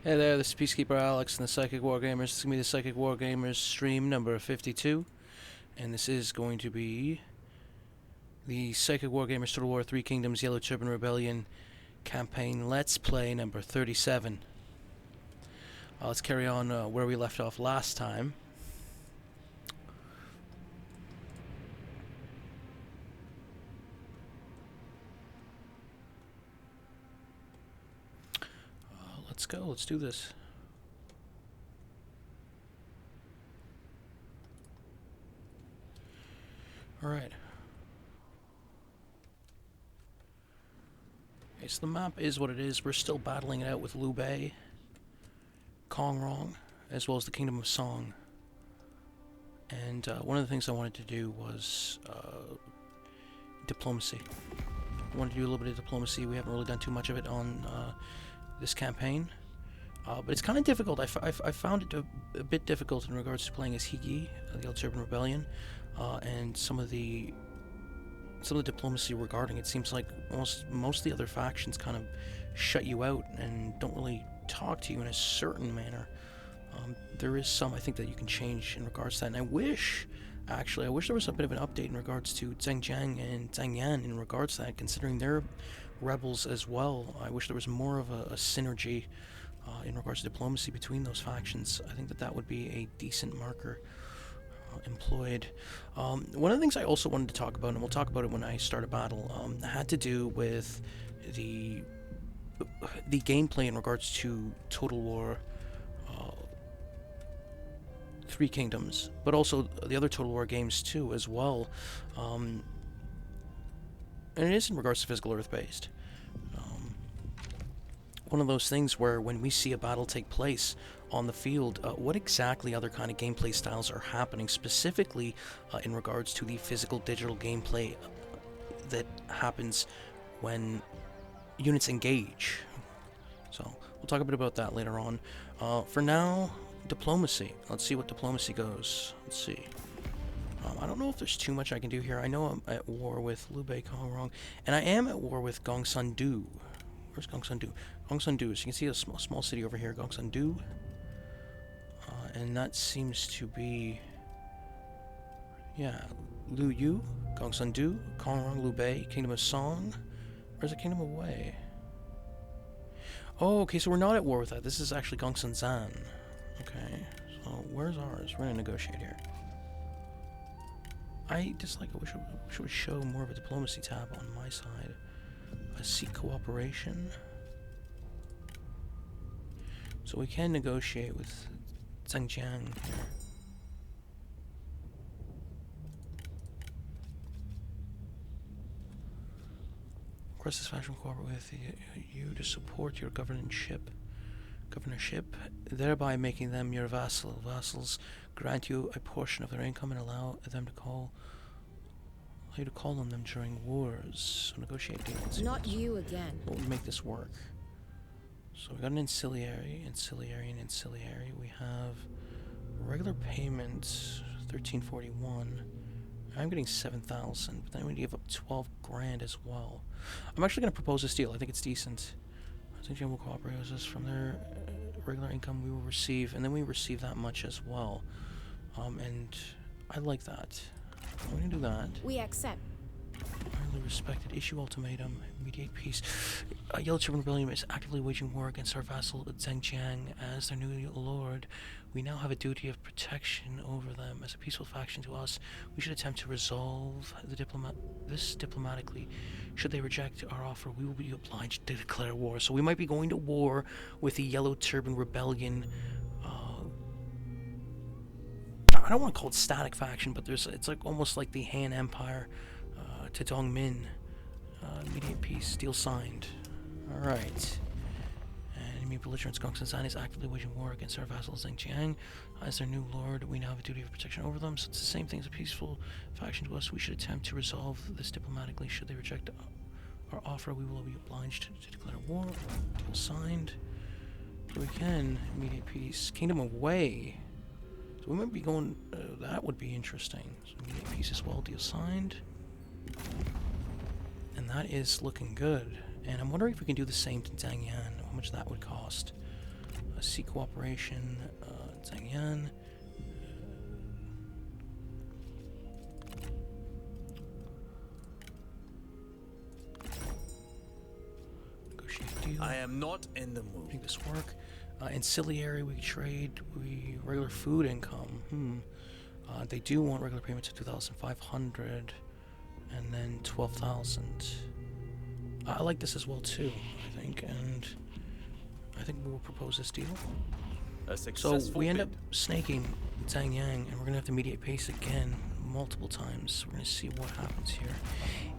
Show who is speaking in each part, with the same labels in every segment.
Speaker 1: Hey there, this is Peacekeeperalex and the Psychic Wargamers. This is going to be the Psychic Wargamers stream number 52. And this is going to be the Psychic Wargamers Total War 3 Kingdoms Yellow Turban Rebellion campaign Let's Play number 37. Let's carry on where we left off last time. Let's go, let's do this. Alright. Okay, so the map is what it is. We're still battling it out with Liu Bei, Rong, as well as the Kingdom of Song. And one of the things I wanted to do was diplomacy. I wanted to do a little bit of diplomacy. We haven't really done too much of it on this campaign. But it's kind of difficult. I found it a bit difficult in regards to playing as Higi, the Yellow Turban Rebellion, and some of the diplomacy regarding it. Seems like most of the other factions kind of shut you out and don't really talk to you in a certain manner. There is some, I think, that you can change in regards to that, and I wish there was a bit of an update in regards to Zhangjiang and Zhangyan in regards to that, considering they're rebels as well. I wish there was more of a synergy in regards to diplomacy between those factions. I think that would be a decent marker employed. One of the things I also wanted to talk about, and we'll talk about it when I start a battle, had to do with the gameplay in regards to Total War 3 Kingdoms, but also the other Total War games too as well. And it is in regards to physical Earth-based. One of those things where when we see a battle take place on the field, what exactly other kind of gameplay styles are happening, specifically in regards to the physical digital gameplay that happens when units engage. So we'll talk a bit about that later on. For now, diplomacy. Let's see what diplomacy goes. Let's see. I don't know if there's too much I can do here. I know I'm at war with Liu Bei, Rong, and I am at war with Gongsun-Du. Where's Gongsun-Du? Gongsun-Du. So you can see a small city over here, Gongsun-Du. And that seems to be... yeah, Liu Yu, Gongsun-Du, Rong, Liu Bei, Kingdom of Song. Where's the Kingdom of Wei? Oh, okay, so we're not at war with that. This is actually Gongsun-Zan. Okay, so where's ours? We're gonna negotiate here. I wish it would show more of a diplomacy tab on my side. Seek cooperation. So we can negotiate with Zhangjiang here. Request this faction cooperate with you to support your governorship, thereby making them your vassal. Vassals grant you a portion of their income and allow you to call on them during wars. So negotiate deals.
Speaker 2: Not you again.
Speaker 1: What would make this work? So we got an ancillary, and ancillary. We have regular payments, 1341. I'm getting 7,000, but then we give up 12 grand as well. I'm actually going to propose this deal. I think it's decent. I think will cooperate with us from their regular income we will receive, and then we receive that much as well. And I like that. We're going to do that.
Speaker 2: We accept.
Speaker 1: Highly respected. Issue ultimatum. Mediate peace. Yellow Turban Rebellion is actively waging war against our vassal Zhangjiang as their new lord. We now have a duty of protection over them. As a peaceful faction to us, we should attempt to resolve this diplomatically. Should they reject our offer, we will be obliged to declare war. So we might be going to war with the Yellow Turban Rebellion. I don't want to call it static faction, but it's like almost like the Han Empire to Dongmin. Immediate peace, deal signed. Alright. Enemy belligerents Gongsun-Zan is actively waging war against our vassal Zhangjiang. As their new lord, we now have a duty of protection over them, so it's the same thing as a peaceful faction to us. We should attempt to resolve this diplomatically. Should they reject our offer, we will be obliged to declare war. Deal signed. So we can immediate peace. Kingdom of Wei. So we might be going, that would be interesting. So immediate peace as well, deal signed. And that is looking good. And I'm wondering if we can do the same to Zhangyan, how much that would cost. seek cooperation. Zhang Yan. Negotiate deal.
Speaker 2: I am not in the mood.
Speaker 1: Make this work. Ancillary, we trade. We regular food income. They do want regular payments of 2,500, and then 12,000. I like this as well too, I think, and I think we will propose this deal. So we end up snaking Zhang Yang, and we're gonna have to mediate pace again multiple times. We're gonna see what happens here.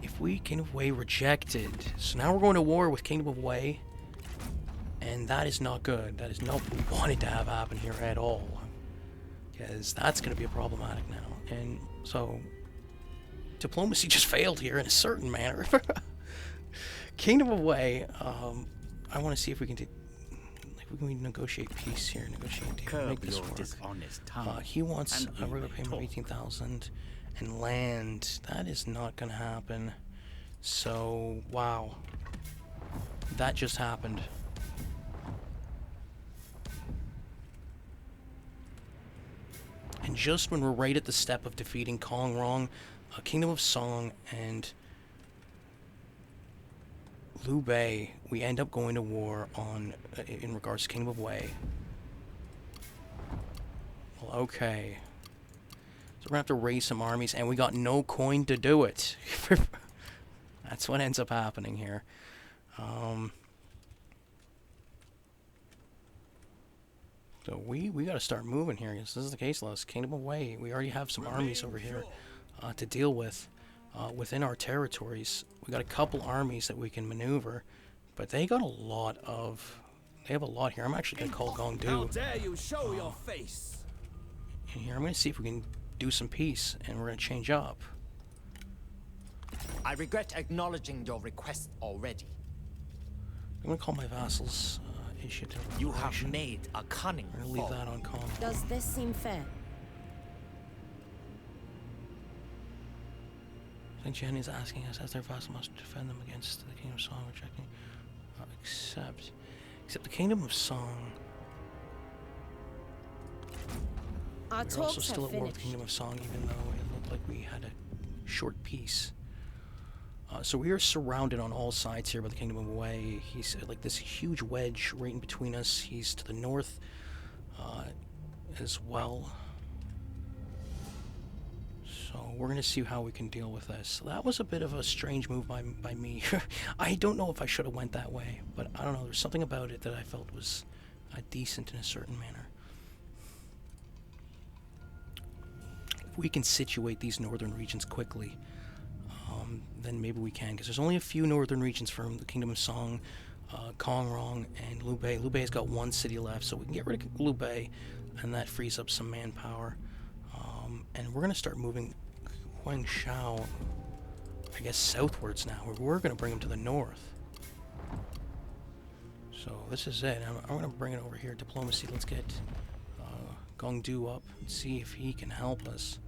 Speaker 1: If we Kingdom of Wei rejected, so now we're going to war with Kingdom of Wei, and that is not good. That is not what we wanted to have happen here at all, because that's gonna be problematic now. And so diplomacy just failed here in a certain manner. Kingdom of Wei, I want to see if we can we can negotiate peace here, negotiate deal, make this work. He wants a regular payment of 18,000 and land. That is not going to happen. So, wow. That just happened. And just when we're right at the step of defeating Kong Rong, Kingdom of Song and Liu Bei, we end up going to war on in regards to Kingdom of Wei. Well, okay. So we're gonna have to raise some armies, and we got no coin to do it. That's what ends up happening here. So we gotta start moving here, because this is the case list. Kingdom of Wei, we already have some armies over here to deal with. Within our territories, we got a couple armies that we can maneuver, but they got a lot of. They have a lot here. I'm actually gonna call Gong Du.
Speaker 2: How dare you show your face?
Speaker 1: In here, I'm gonna see if we can do some peace, and we're gonna change up.
Speaker 3: I regret acknowledging your request already.
Speaker 1: I'm gonna call my vassals. Issue to
Speaker 3: you have made a cunning.
Speaker 1: I'm gonna leave that on common.
Speaker 4: Does this seem fair?
Speaker 1: I think Jen is asking us as their vassal must defend them against the Kingdom of Song, rejecting. Except the Kingdom of Song.
Speaker 4: Our
Speaker 1: We're also
Speaker 4: talks
Speaker 1: still
Speaker 4: have
Speaker 1: at war with
Speaker 4: finished.
Speaker 1: Kingdom of Song, even though it looked like we had a short peace. So we are surrounded on all sides here by the Kingdom of Wei. He's like this huge wedge right in between us. He's to the north as well. So we're going to see how we can deal with this. That was a bit of a strange move by me. I don't know if I should have went that way, but I don't know. There's something about it that I felt was decent in a certain manner. If we can situate these northern regions quickly, then maybe we can, because there's only a few northern regions from the Kingdom of Song, Kong Rong, and Liu Bei. Liu Bei's got one city left, so we can get rid of Liu Bei, and that frees up some manpower. And we're going to start moving Huang Shao, I guess, southwards now. We're going to bring him to the north. So this is it. I'm going to bring it over here. Diplomacy. Let's get Gong Du up and see if he can help us.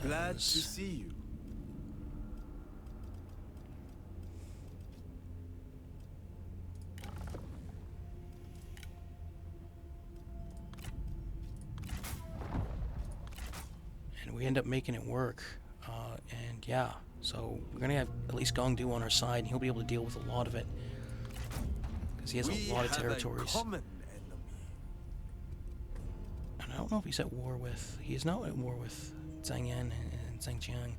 Speaker 2: Glad to see you.
Speaker 1: We end up making it work, and yeah, so we're gonna have at least Gong Du on our side, and he'll be able to deal with a lot of it, because he has a lot of territories. And I don't know if he's at war with, he is not at war with Zhang Yan and Zhang Jiang,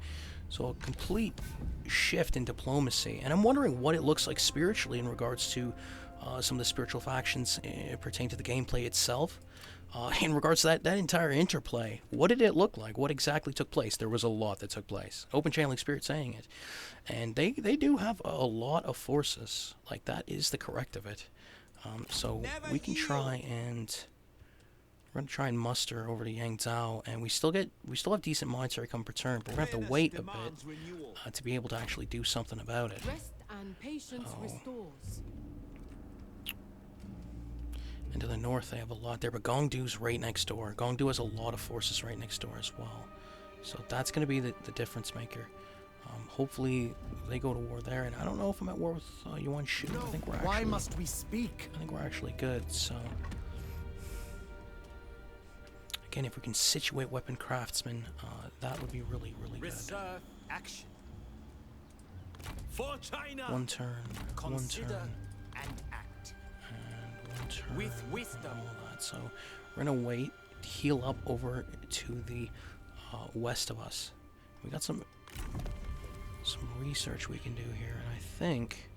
Speaker 1: so a complete shift in diplomacy, and I'm wondering what it looks like spiritually in regards to some of the spiritual factions pertaining to the gameplay itself. In regards to that entire interplay, what did it look like? What exactly took place? There was a lot that took place. Open Channeling Spirit saying it. And they do have a lot of forces. Like, that is the correct of it. So we can try and... We're going to try and muster over to Yangzhou, and we still have decent monetary come per turn, but we're going to have to wait a bit to be able to actually do something about it.
Speaker 4: Rest and patience restores.
Speaker 1: And to the north, they have a lot there, but Gong Du's right next door. Gong Du has a lot of forces right next door as well. So that's going to be the difference maker. Hopefully, they go to war there, and I don't know if I'm at war with Yuan Shu. I think we're actually...
Speaker 3: Why must we speak?
Speaker 1: I think we're actually good, so... Again, if we can situate weapon craftsmen, that would be really, really good.
Speaker 2: Reserve action. For China.
Speaker 1: One turn,
Speaker 3: Consider
Speaker 1: one turn,
Speaker 3: and act.
Speaker 1: and one turn.
Speaker 3: With wisdom.
Speaker 1: and all that. So we're gonna wait, heal up over to the west of us. We got some research we can do here, and I think.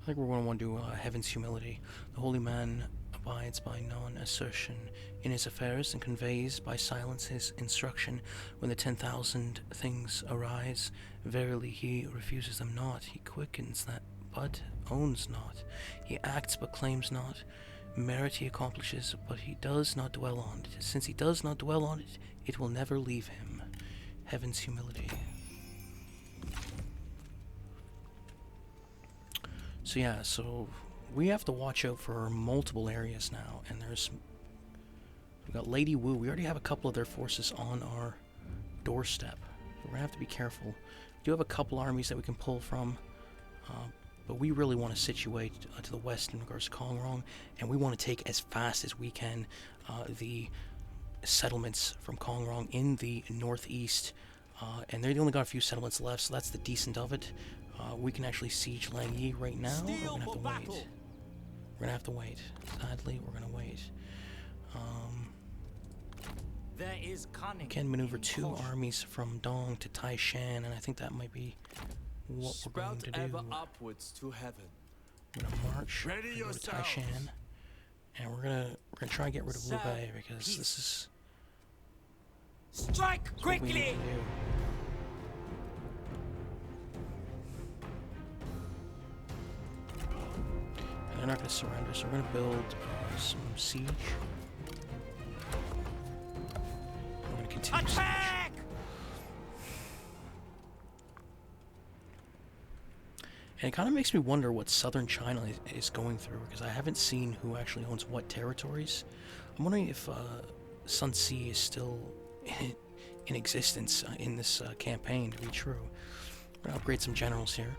Speaker 1: I think we're going to want to do Heaven's Humility. The holy man abides by non-assertion in his affairs and conveys by silence his instruction. When the 10,000 things arise, verily he refuses them not. He quickens that but owns not. He acts but claims not. Merit he accomplishes, but he does not dwell on it. Since he does not dwell on it, it will never leave him. Heaven's Humility. So yeah, so we have to watch out for multiple areas now, and we've got Lady Wu. We already have a couple of their forces on our doorstep, so we're gonna have to be careful. We do have a couple armies that we can pull from, but we really want to situate to the west in regards to Kongrong, and we want to take as fast as we can the settlements from Kongrong in the northeast, and they only got a few settlements left, so that's the decent of it. We can actually siege Langyi right now. We're gonna have to wait. We're gonna have to wait. Sadly, we're gonna wait.
Speaker 3: There is cunning.
Speaker 1: Can maneuver
Speaker 3: in
Speaker 1: 2
Speaker 3: caution.
Speaker 1: armies from Dong to Taishan, and I think that might be what we're going
Speaker 2: Sprout
Speaker 1: to do.
Speaker 2: ever upwards to heaven.
Speaker 1: We're gonna march.
Speaker 2: Ready
Speaker 1: We're gonna go to
Speaker 2: yourselves.
Speaker 1: Taishan, and we're gonna try and get rid of Liu
Speaker 3: Serve
Speaker 1: Bei because
Speaker 3: peace.
Speaker 1: this is
Speaker 3: Strike
Speaker 1: what we need
Speaker 3: quickly!
Speaker 1: to do. And they're not going to surrender, so we're going to build some siege. We're going to continue siege.
Speaker 3: Attack!
Speaker 1: And it kind of makes me wonder what southern China is going through, because I haven't seen who actually owns what territories. I'm wondering if Sun Ce is still in existence in this campaign to be true. We're going to upgrade some generals here.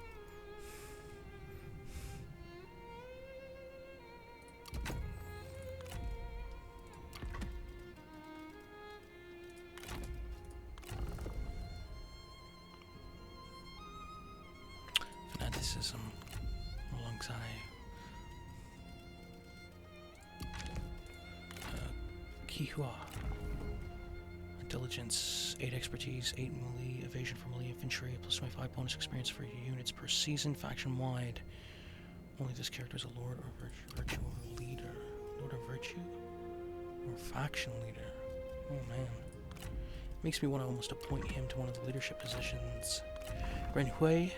Speaker 1: Fanaticism alongside Kihua. Intelligence, 8 expertise, 8 melee, evasion for melee infantry, plus 25 bonus experience for units per season, faction wide. Only this character is a lord or virtue or leader. Lord of virtue or faction leader. Oh man. Makes me want to almost appoint him to one of the leadership positions. Ren Hui.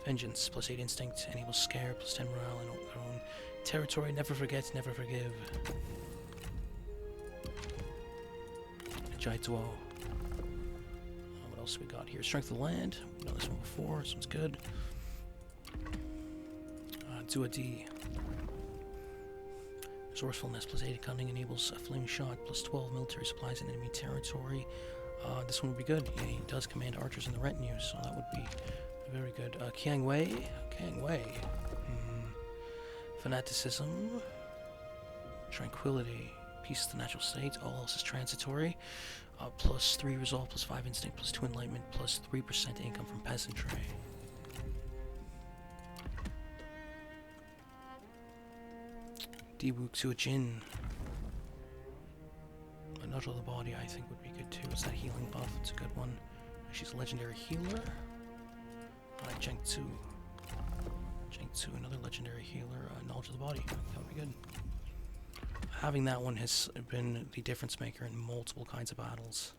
Speaker 1: Vengeance, plus 8 instinct, enables scare, plus 10 morale in their own territory. Never forget, never forgive. Jai Zuo. What else we got here? Strength of the land. We've done this one before. This one's good. Zua D. Resourcefulness, plus 8 cunning, enables a flaming shot, plus 12 military supplies in enemy territory. This one would be good. Yeah, he does command archers in the retinue, so that would be very good. Kang Wei. Fanaticism. Tranquility. Peace is the natural state. All else is transitory. Plus 3 resolve, plus 5 instinct, plus 2 enlightenment, plus 3% income from peasantry. Diwu Xuejin. A nudge of the body, I think, would be good too. It's that healing buff. It's a good one. She's a legendary healer. Zheng Tzu, another legendary healer. Knowledge of the body. That would be good. Having that one has been the difference maker in multiple kinds of battles.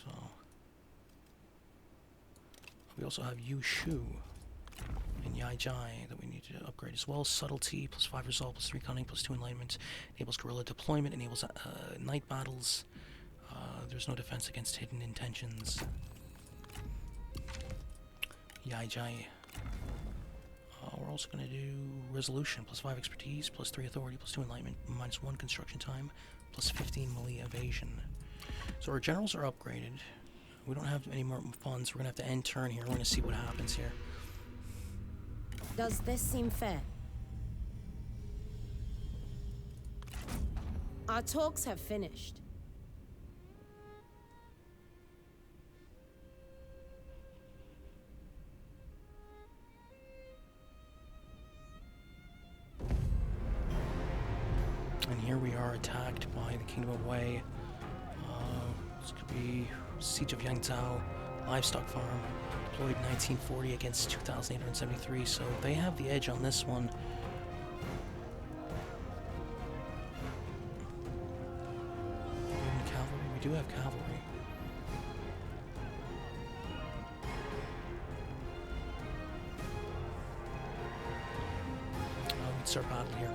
Speaker 1: So we also have Yu Shu and Yai Jai that we need to upgrade as well. Subtlety, plus 5 resolve, plus 3 cunning, plus 2 enlightenment. Enables guerrilla deployment, enables night battles. There's no defense against hidden intentions. Yai Jai. We're also going to do resolution, plus 5 expertise, plus 3 authority, plus 2 enlightenment, minus 1 construction time, plus 15 melee evasion. So our generals are upgraded. We don't have any more funds. We're going to have to end turn here. We're going to see what happens here.
Speaker 4: Does this seem fair? Our talks have finished.
Speaker 1: And here we are attacked by the Kingdom of Wei. This could be Siege of Yangzhou, livestock farm, deployed 1940 against 2,873, so they have the edge on this one. Even cavalry, we do have cavalry. We'd start battle here.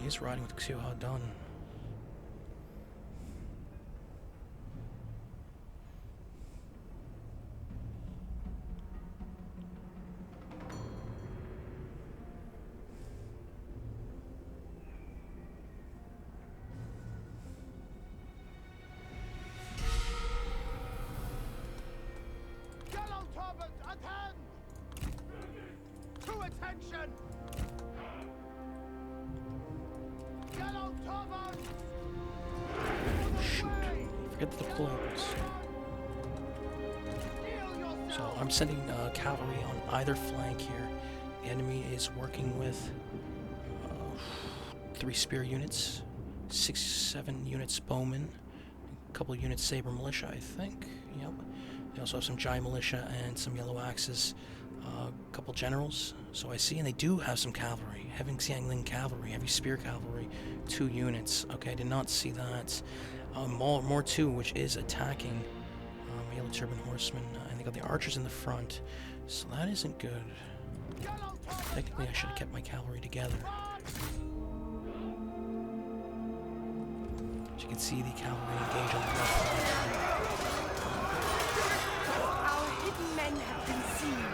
Speaker 1: He's riding with Xiu Dun.
Speaker 5: Yellow Turbans, attend! To attention! Yellow Turbans!
Speaker 1: Forget the deployables. So I'm sending cavalry on either flank here. The enemy is working with 3 spear units, 6-7 units bowmen, a couple of units saber militia, I think. Yep. They also have some Jai militia and some yellow axes, a couple generals. So I see, and they do have some cavalry, heavy Xiangling cavalry, heavy spear cavalry, 2 units. Okay, I did not see that. More 2, which is attacking Yellow Turban horsemen, and they got the archers in the front, so that isn't good. Technically, I should have kept my cavalry together. As you can see, the cavalry engage on the left flank.
Speaker 4: Our hidden men have been seen.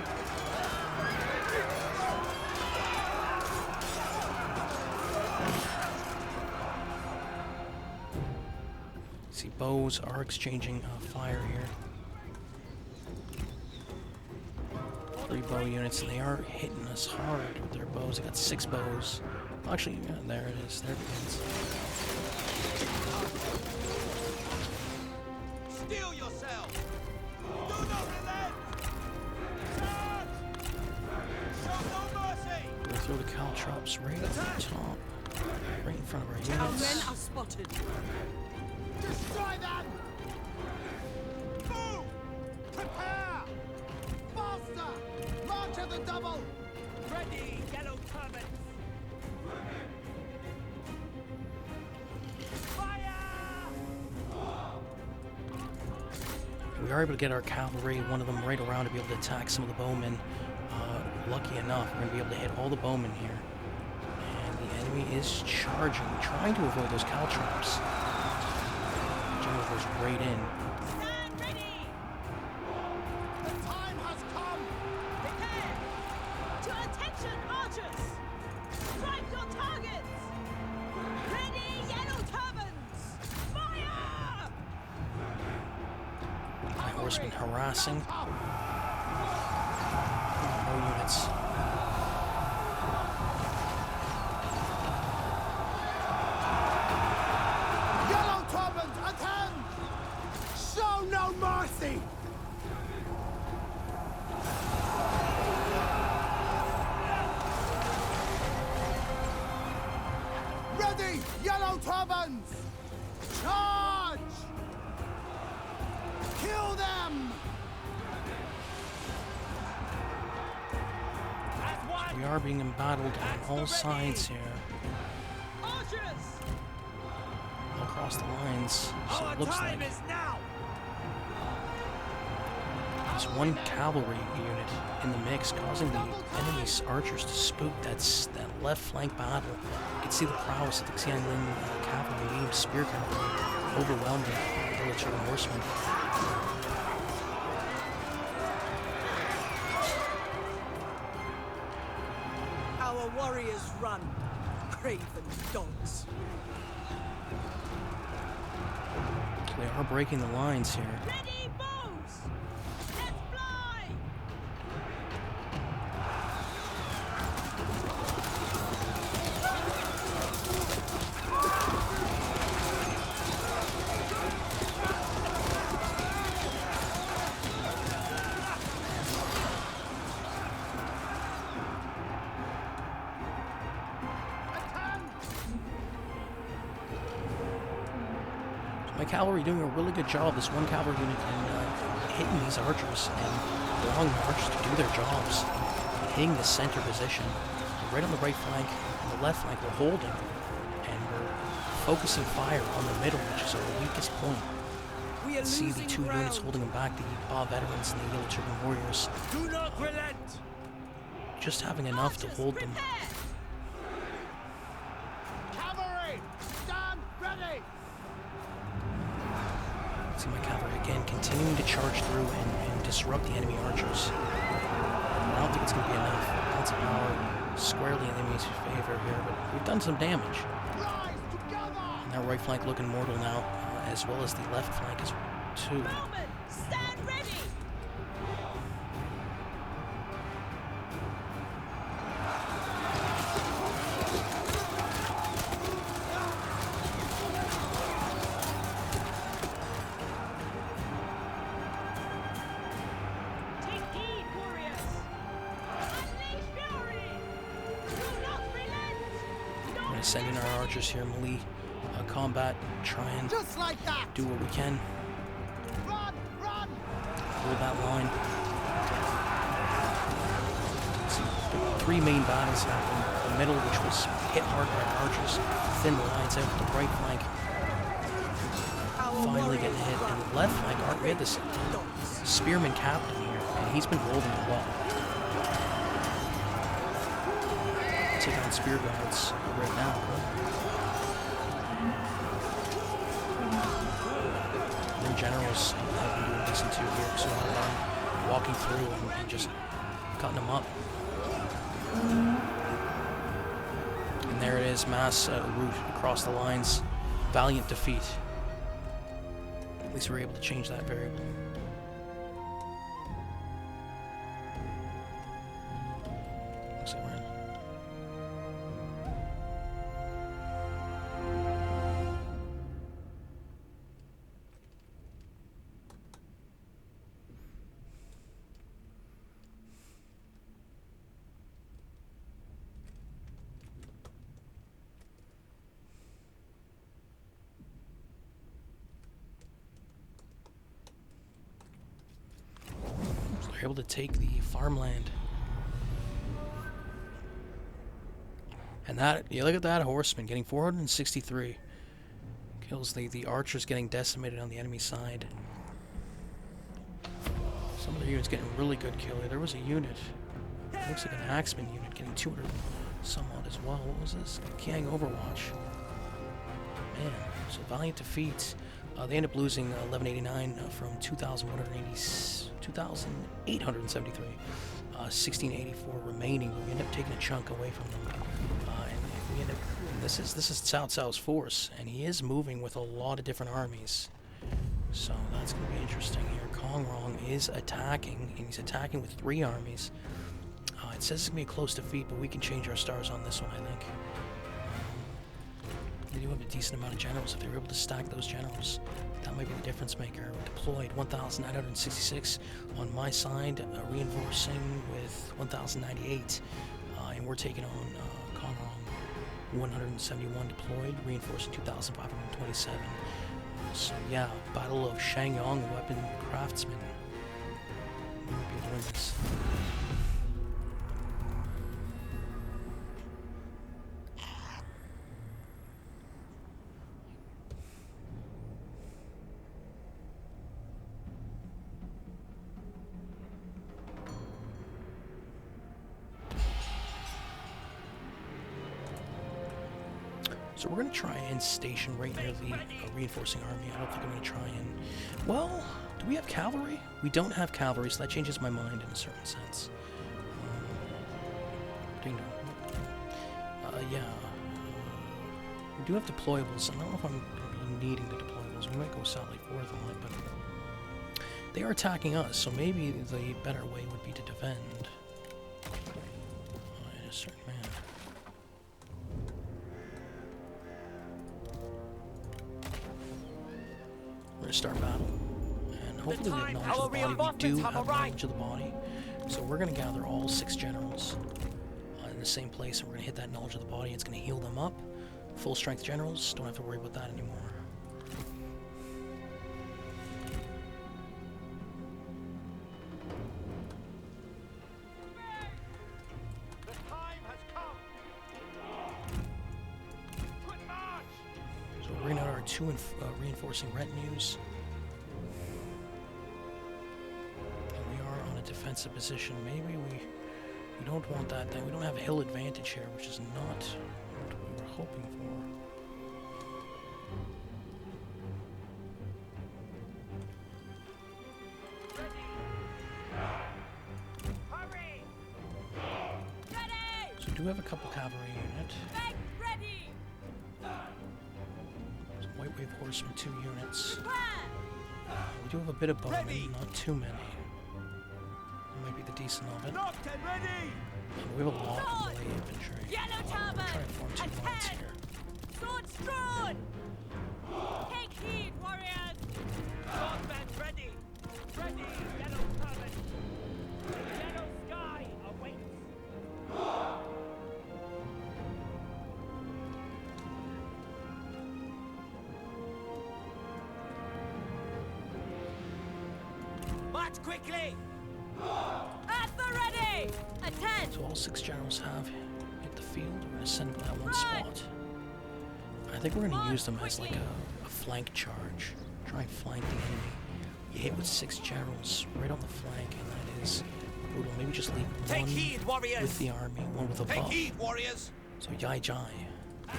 Speaker 1: See, bows are exchanging fire here. 3 bow units, and they are hitting us hard with their bows. They got 6 bows. Actually, yeah, there it is. There it begins.
Speaker 5: Steel yourself! Do not relent! Charge! Show no mercy!
Speaker 1: We're gonna throw the caltrops right at the top, right in front of our
Speaker 4: Our men
Speaker 1: units.
Speaker 4: are spotted.
Speaker 5: Destroy them! Move! Prepare! Faster! March at the double!
Speaker 3: Ready, Yellow Turbans!
Speaker 1: We are able to get our cavalry, one of them right around, to be able to attack some of the bowmen. Lucky enough, we're going to be able to hit all the bowmen here. And the enemy is charging, trying to avoid those caltrops. General goes right in.
Speaker 3: Stand ready!
Speaker 5: The time has come!
Speaker 3: Prepare! To attention, archers! Strike your targets! Ready, Yellow Turbans! Fire!
Speaker 1: My horsemen harassing. Bow units.
Speaker 5: Yellow Turbans, attend! Show no mercy! Ready, Yellow Turbans! Charge! Kill them!
Speaker 1: We are being embattled on all sides here,
Speaker 3: Archers!
Speaker 1: all across the lines. So it looks like
Speaker 3: is now!
Speaker 1: there's 1 cavalry unit in the mix, causing the enemy's archers to spook that left flank battle. You can see the prowess of the Xiangling cavalry, medium spear cavalry, overwhelming the Yellow Turban horsemen.
Speaker 6: Our warriors run, craven dogs.
Speaker 1: They are breaking the lines here.
Speaker 3: Ready, bows!
Speaker 1: My cavalry doing a really good job. This one cavalry unit in hitting these archers and allowing the archers to do their jobs. Hitting the center position. Right on the right flank and the left flank we're holding. And we're focusing fire on the middle, which is our weakest point.
Speaker 6: We are
Speaker 1: See the
Speaker 6: losing
Speaker 1: two
Speaker 6: ground.
Speaker 1: units holding them back, the Ba veterans and the Yellow Turban warriors.
Speaker 2: Do not relent!
Speaker 1: Just having enough to hold them.
Speaker 3: Prepare!
Speaker 5: Cavalry, stand ready!
Speaker 1: See my cavalry again continuing to charge through and disrupt the enemy archers. I don't think it's going to be enough. Lots of power squarely in the enemy's favor here, but we've done some damage.
Speaker 5: Rise together!
Speaker 1: And that right flank looking mortal now, as well as the left flank is too.
Speaker 3: Bowman, stand ready! Take heed, warriors! Unleash fury! Do not relent!
Speaker 1: I'm going to send in our archers here, melee combat, try and
Speaker 5: Just like that!
Speaker 1: do what we can.
Speaker 5: Run! Run!
Speaker 1: Hold that line. See, three main battles happened. The middle, which was hit hard by our archers, thin lines out to the right flank. Finally getting hit, and the left flank, we had this spearman captain here, and he's been holding it well. Taking on spear guards right now. Their generals have been doing decent too here, so I'm walking through and just cutting them up. And there it is, mass route across the lines. Valiant defeat. At least we're able to change that variable. Looks like we're in. They're able to take the farmland. And that, you look at that horseman getting 463. Kills the archers getting decimated on the enemy side. Some of the units getting really good kill. There was a unit, looks like an axeman unit, getting 200 somewhat as well. What was this? King Overwatch. Man, so valiant defeats. They end up losing 1189 from 2,873. 1684 remaining. We end up taking a chunk away from them. And we end up, this is Cao Cao's force, and he is moving with a lot of different armies. So that's going to be interesting here. Rong is attacking, and he's attacking with 3 armies. It says it's going to be a close defeat, but we can change our stars on this one, I think. They do have a decent amount of generals. If they were able to stack those generals, that might be the difference maker. Deployed 1,966 on my side, reinforcing with 1,098, and we're taking on Rong 171 deployed, reinforcing 2,527. So yeah, Battle of Shangyong, weapon craftsman. We might be able to win this. So we're going to try and station right near the reinforcing army. I don't think I'm going to try and... Well, do we have cavalry? We don't have cavalry, so that changes my mind in a certain sense. Yeah. We do have deployables. I don't know if I'm going to be needing the deployables. We might go Sally Forth on it, but... They are attacking us, so maybe the better way would be to defend. In a certain manner. We're going to start battle, and hopefully we have knowledge of the body. We do have knowledge of the body, so we're going to gather all 6 generals in the same place, and we're going to hit that knowledge of the body. It's going to heal them up. Full strength generals, don't have to worry about that anymore. 2 reinforcing retinues. And we are on a defensive position. Maybe we don't want that thing. We don't have hill advantage here, which is not what we were hoping for.
Speaker 3: Hurry! Ready!
Speaker 1: So we do have a couple cavalry unit.
Speaker 3: Make ready!
Speaker 1: Some white wave horsemen, 2 units.
Speaker 3: Prepare!
Speaker 1: We do have a bit of bowmen,
Speaker 2: Ready.
Speaker 1: not too many. That might be the decent of it.
Speaker 2: Locked and ready!
Speaker 1: And we have a lot of melee infantry.
Speaker 3: Yellow
Speaker 1: We're
Speaker 3: Turban!
Speaker 1: trying to form 2 lines
Speaker 3: Attack!
Speaker 1: here.
Speaker 3: Swords drawn! Take heed, warriors! Swordmen ready! Ready, Yellow Turban! The yellow sky awaits!
Speaker 2: March quickly!
Speaker 3: At the ready! Attend!
Speaker 1: So all 6 generals have hit the field. We're going to send them that one spot. I think we're going to use them as like a flank charge. Try and flank the enemy. You hit with 6 generals right on the flank, and that is brutal. Maybe just leave
Speaker 2: Take
Speaker 1: one
Speaker 2: heed, warriors!
Speaker 1: with the army, one with a
Speaker 2: Take
Speaker 1: buff.
Speaker 2: heed, warriors!
Speaker 1: So Yai Jai. Yeah,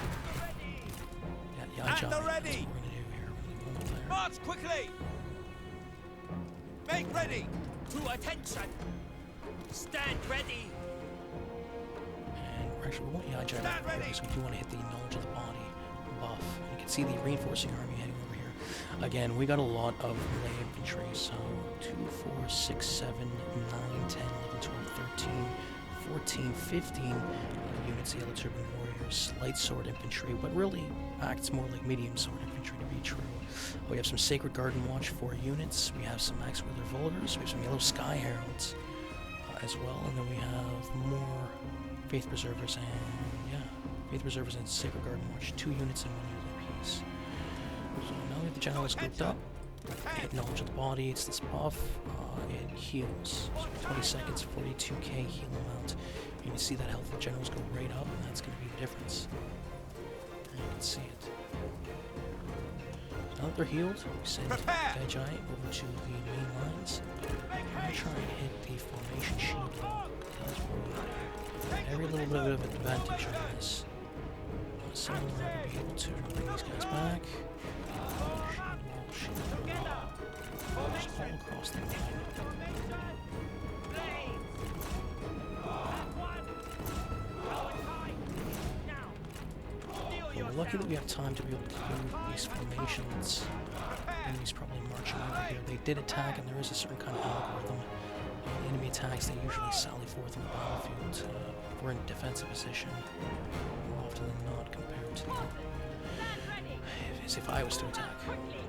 Speaker 1: Yai
Speaker 2: At
Speaker 1: Jai.
Speaker 2: the
Speaker 1: That's
Speaker 2: ready.
Speaker 1: what we're going to do here. We're going to leave one over there.
Speaker 2: March quickly! Make ready! To attention! Stand ready!
Speaker 1: And actually, we want Yai Jai
Speaker 2: Stand
Speaker 1: right here
Speaker 2: ready.
Speaker 1: because we do want to hit the knowledge of the body buff. And you can see the reinforcing army heading over here. Again, we got a lot of melee infantry, so 2, 4, 6, 7, 9, 10, 11, 12, 13, 14, 15 units of Yellow Turban Warriors, light sword infantry, but really acts more like medium sword infantry to be true. We have some Sacred Garden Watch 4 units, we have some Axe Wielder Volors, we have some Yellow Sky Heralds as well, and then we have more Faith Preservers and, yeah, Faith Preservers and Sacred Garden Watch, 2 units and 1 unit apiece. So now we have the generals grouped up. Hit knowledge of the body, it's this buff, it heals. So 20 seconds, 42k heal amount. You can see that health of the generals go right up, and that's going to be the difference. And you can see it. So now that they're healed, we send
Speaker 2: Prepare!
Speaker 1: Gai over to the main lines. I'm going to try and hit the formation shield wall. That's where we're at. Every little bit of advantage on this. So we're going to be able to bring these guys back. Shield wall. Just all across the line. We're lucky that we have time to be able to do these formations. Enemy's probably marching over here. They did attack, and there is a certain kind of algorithm. The enemy attacks, they usually sally forth on the battlefield. We're in defensive position more often than not compared to as if I was to attack.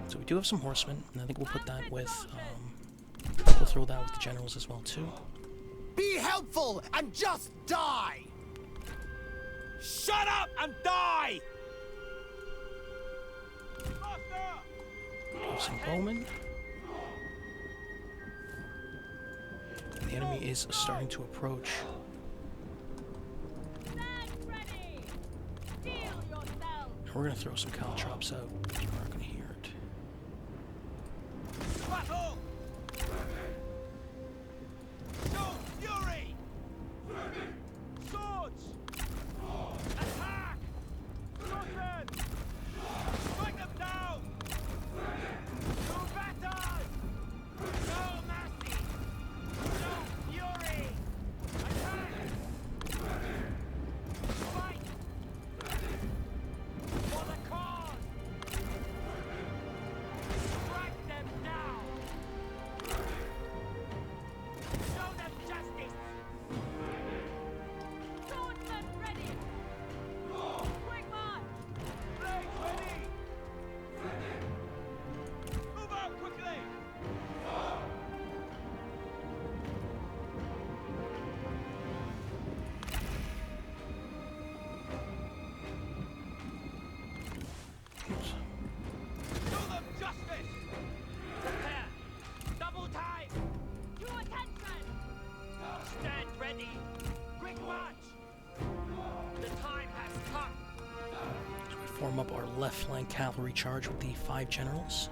Speaker 1: So we do have some horsemen, and I think we'll put that with, we'll throw that with the generals as well too.
Speaker 5: Be helpful and just die!
Speaker 2: Shut up and die!
Speaker 1: We have some bowmen. And the enemy is starting to approach.
Speaker 3: Stand ready! Steel yourself!
Speaker 1: And we're going to throw some caltrops out. You're not going to hear it.
Speaker 2: Battle! Show fury! Swords! Attack! Shotgun! Strike them down! To battle! No mercy! No fury! Attack! Fight! For the cause!
Speaker 1: left flank cavalry charge with the 5 generals.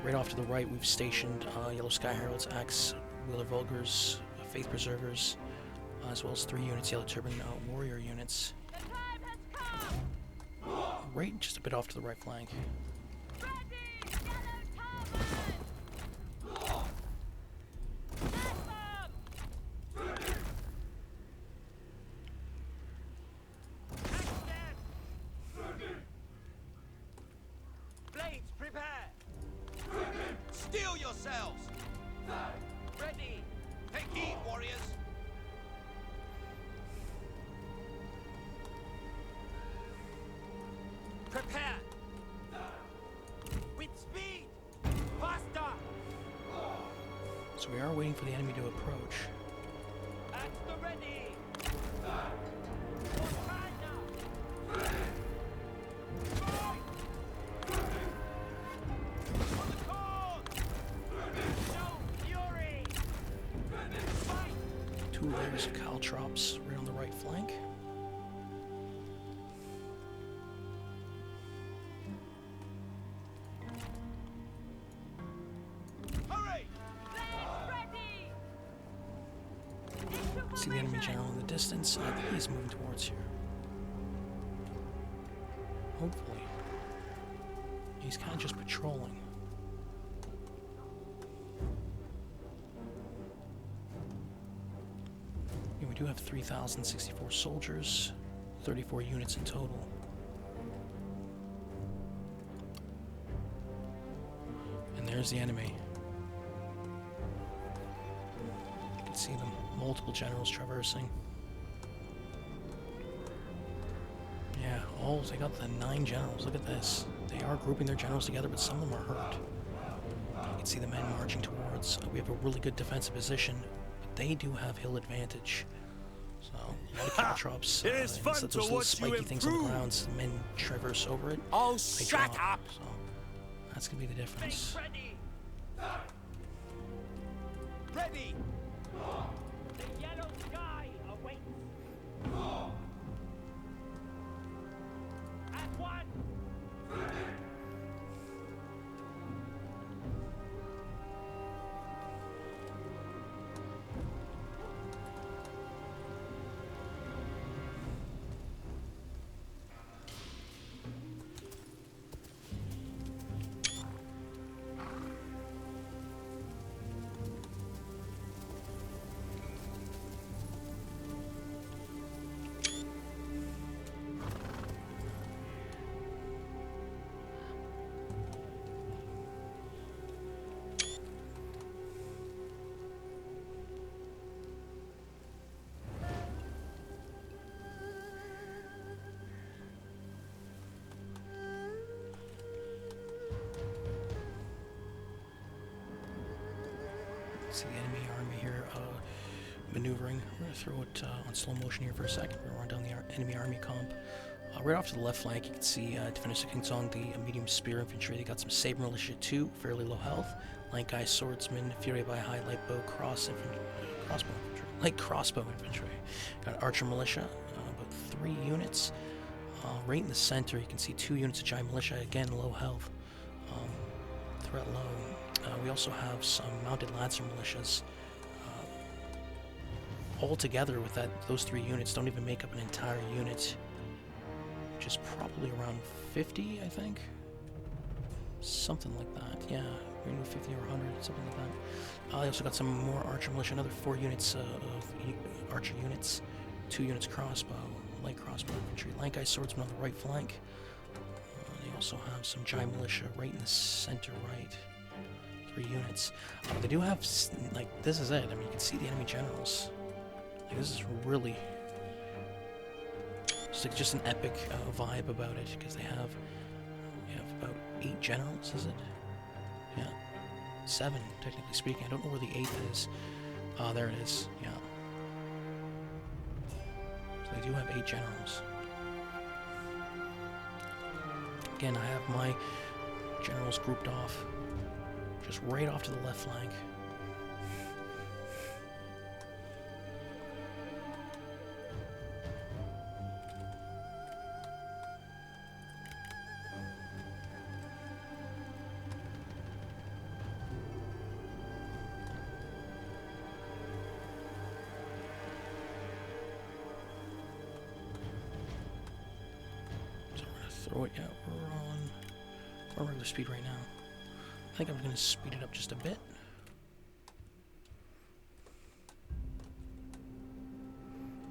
Speaker 1: Right off to the right, we've stationed Yellow Sky Heralds, Axe, Wheeler Vulgars, Faith Preservers, as well as 3 units, Yellow Turban Warrior units.
Speaker 3: The time has come!
Speaker 1: Right just a bit off to the right flank.
Speaker 3: Ready! Yellow Turban!
Speaker 2: Blades, prepare! Steel yourselves! Ready! Take heed, warriors! Prepare! With speed! Faster!
Speaker 1: So we are waiting for the enemy to approach.
Speaker 2: At the ready! On the cause! Show fury! Fight!
Speaker 1: 2 layers of caltrops right on the right flank.
Speaker 2: Hurry!
Speaker 3: Blades ready!
Speaker 1: See the enemy general in the distance, and I think he's moving towards here. Hopefully. He's kind of just patrolling. Yeah, we do have 3,064 soldiers, 34 units in total. And there's the enemy. You can see them, multiple generals traversing. Yeah, they got the 9 generals. Look at this. They are grouping their generals together, but some of them are hurt. You can see the men marching towards. We have a really good defensive position, but they do have hill advantage. So, a lot of caltrops.
Speaker 2: It is fun
Speaker 1: instead
Speaker 2: to
Speaker 1: those little
Speaker 2: watch
Speaker 1: spiky
Speaker 2: you
Speaker 1: things on the
Speaker 2: improve.
Speaker 1: ground, so the men traverse over it.
Speaker 2: Oh,
Speaker 1: They
Speaker 2: shut
Speaker 1: drop.
Speaker 2: up!
Speaker 1: So, that's going to be the difference.
Speaker 2: Ready! Ready! The yellow sky awaits! At one!
Speaker 1: See the enemy army here maneuvering. We're going to throw it on slow motion here for a second. We're going to run down the enemy army comp. Right off to the left flank, you can see to finish the King Song, the medium spear infantry. They got some saber militia too, fairly low health. Light guy swordsman, fury by high light bow, crossbow infantry, light crossbow infantry. Got archer militia, about 3 units. Right in the center, you can see 2 units of giant militia, again low health, threat low. We also have some mounted lancer militias. All together with those 3 units don't even make up an entire unit, which is probably around 50, I think. Something like that, yeah. Maybe 50 or 100, something like that. I also got some more archer militia, another 4 units of archer units, 2 units crossbow, light crossbow infantry, light guy swordsman on the right flank. They also have some giant militia right in the center right. 3 units. They do have, like, this is it. I mean, you can see the enemy generals. Like, this is really, it's like just an epic vibe about it, because they have about 8 generals, is it? Yeah. 7, technically speaking. I don't know where the 8th is. There it is, yeah. So they do have 8 generals. Again, I have my generals grouped off, just right off to the left flank. throw it. Yeah, we're on regular speed right now. I think I'm going to speed it up just a bit.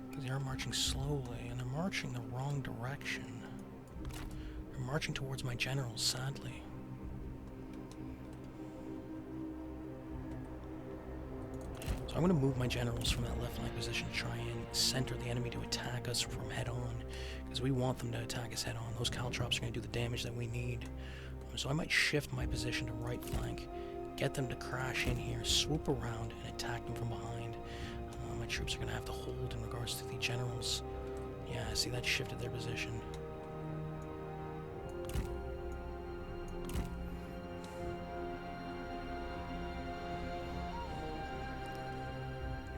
Speaker 1: Because they are marching slowly, and they're marching the wrong direction. They're marching towards my generals, sadly. So I'm going to move my generals from that left flank position to try and center the enemy to attack us from head on. Because we want them to attack us head on. Those caltrops are going to do the damage that we need. So I might shift my position to right flank, get them to crash in here, swoop around, and attack them from behind. My troops are going to have to hold in regards to the generals. Yeah, see, that shifted their position.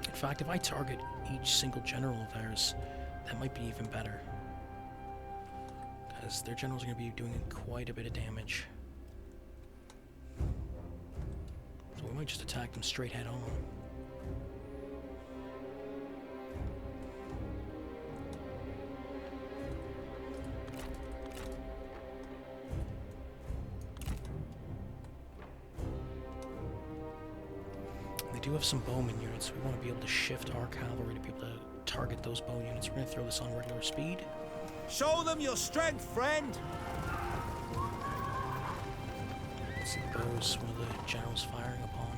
Speaker 1: In fact, if I target each single general of theirs, that might be even better. Because their generals are going to be doing quite a bit of damage. So we might just attack them straight head on. They do have some bowman units, so we want to be able to shift our cavalry to be able to target those bow units. We're going to throw this on regular speed.
Speaker 2: Show them your strength, friend!
Speaker 1: See the bows one of the generals firing upon.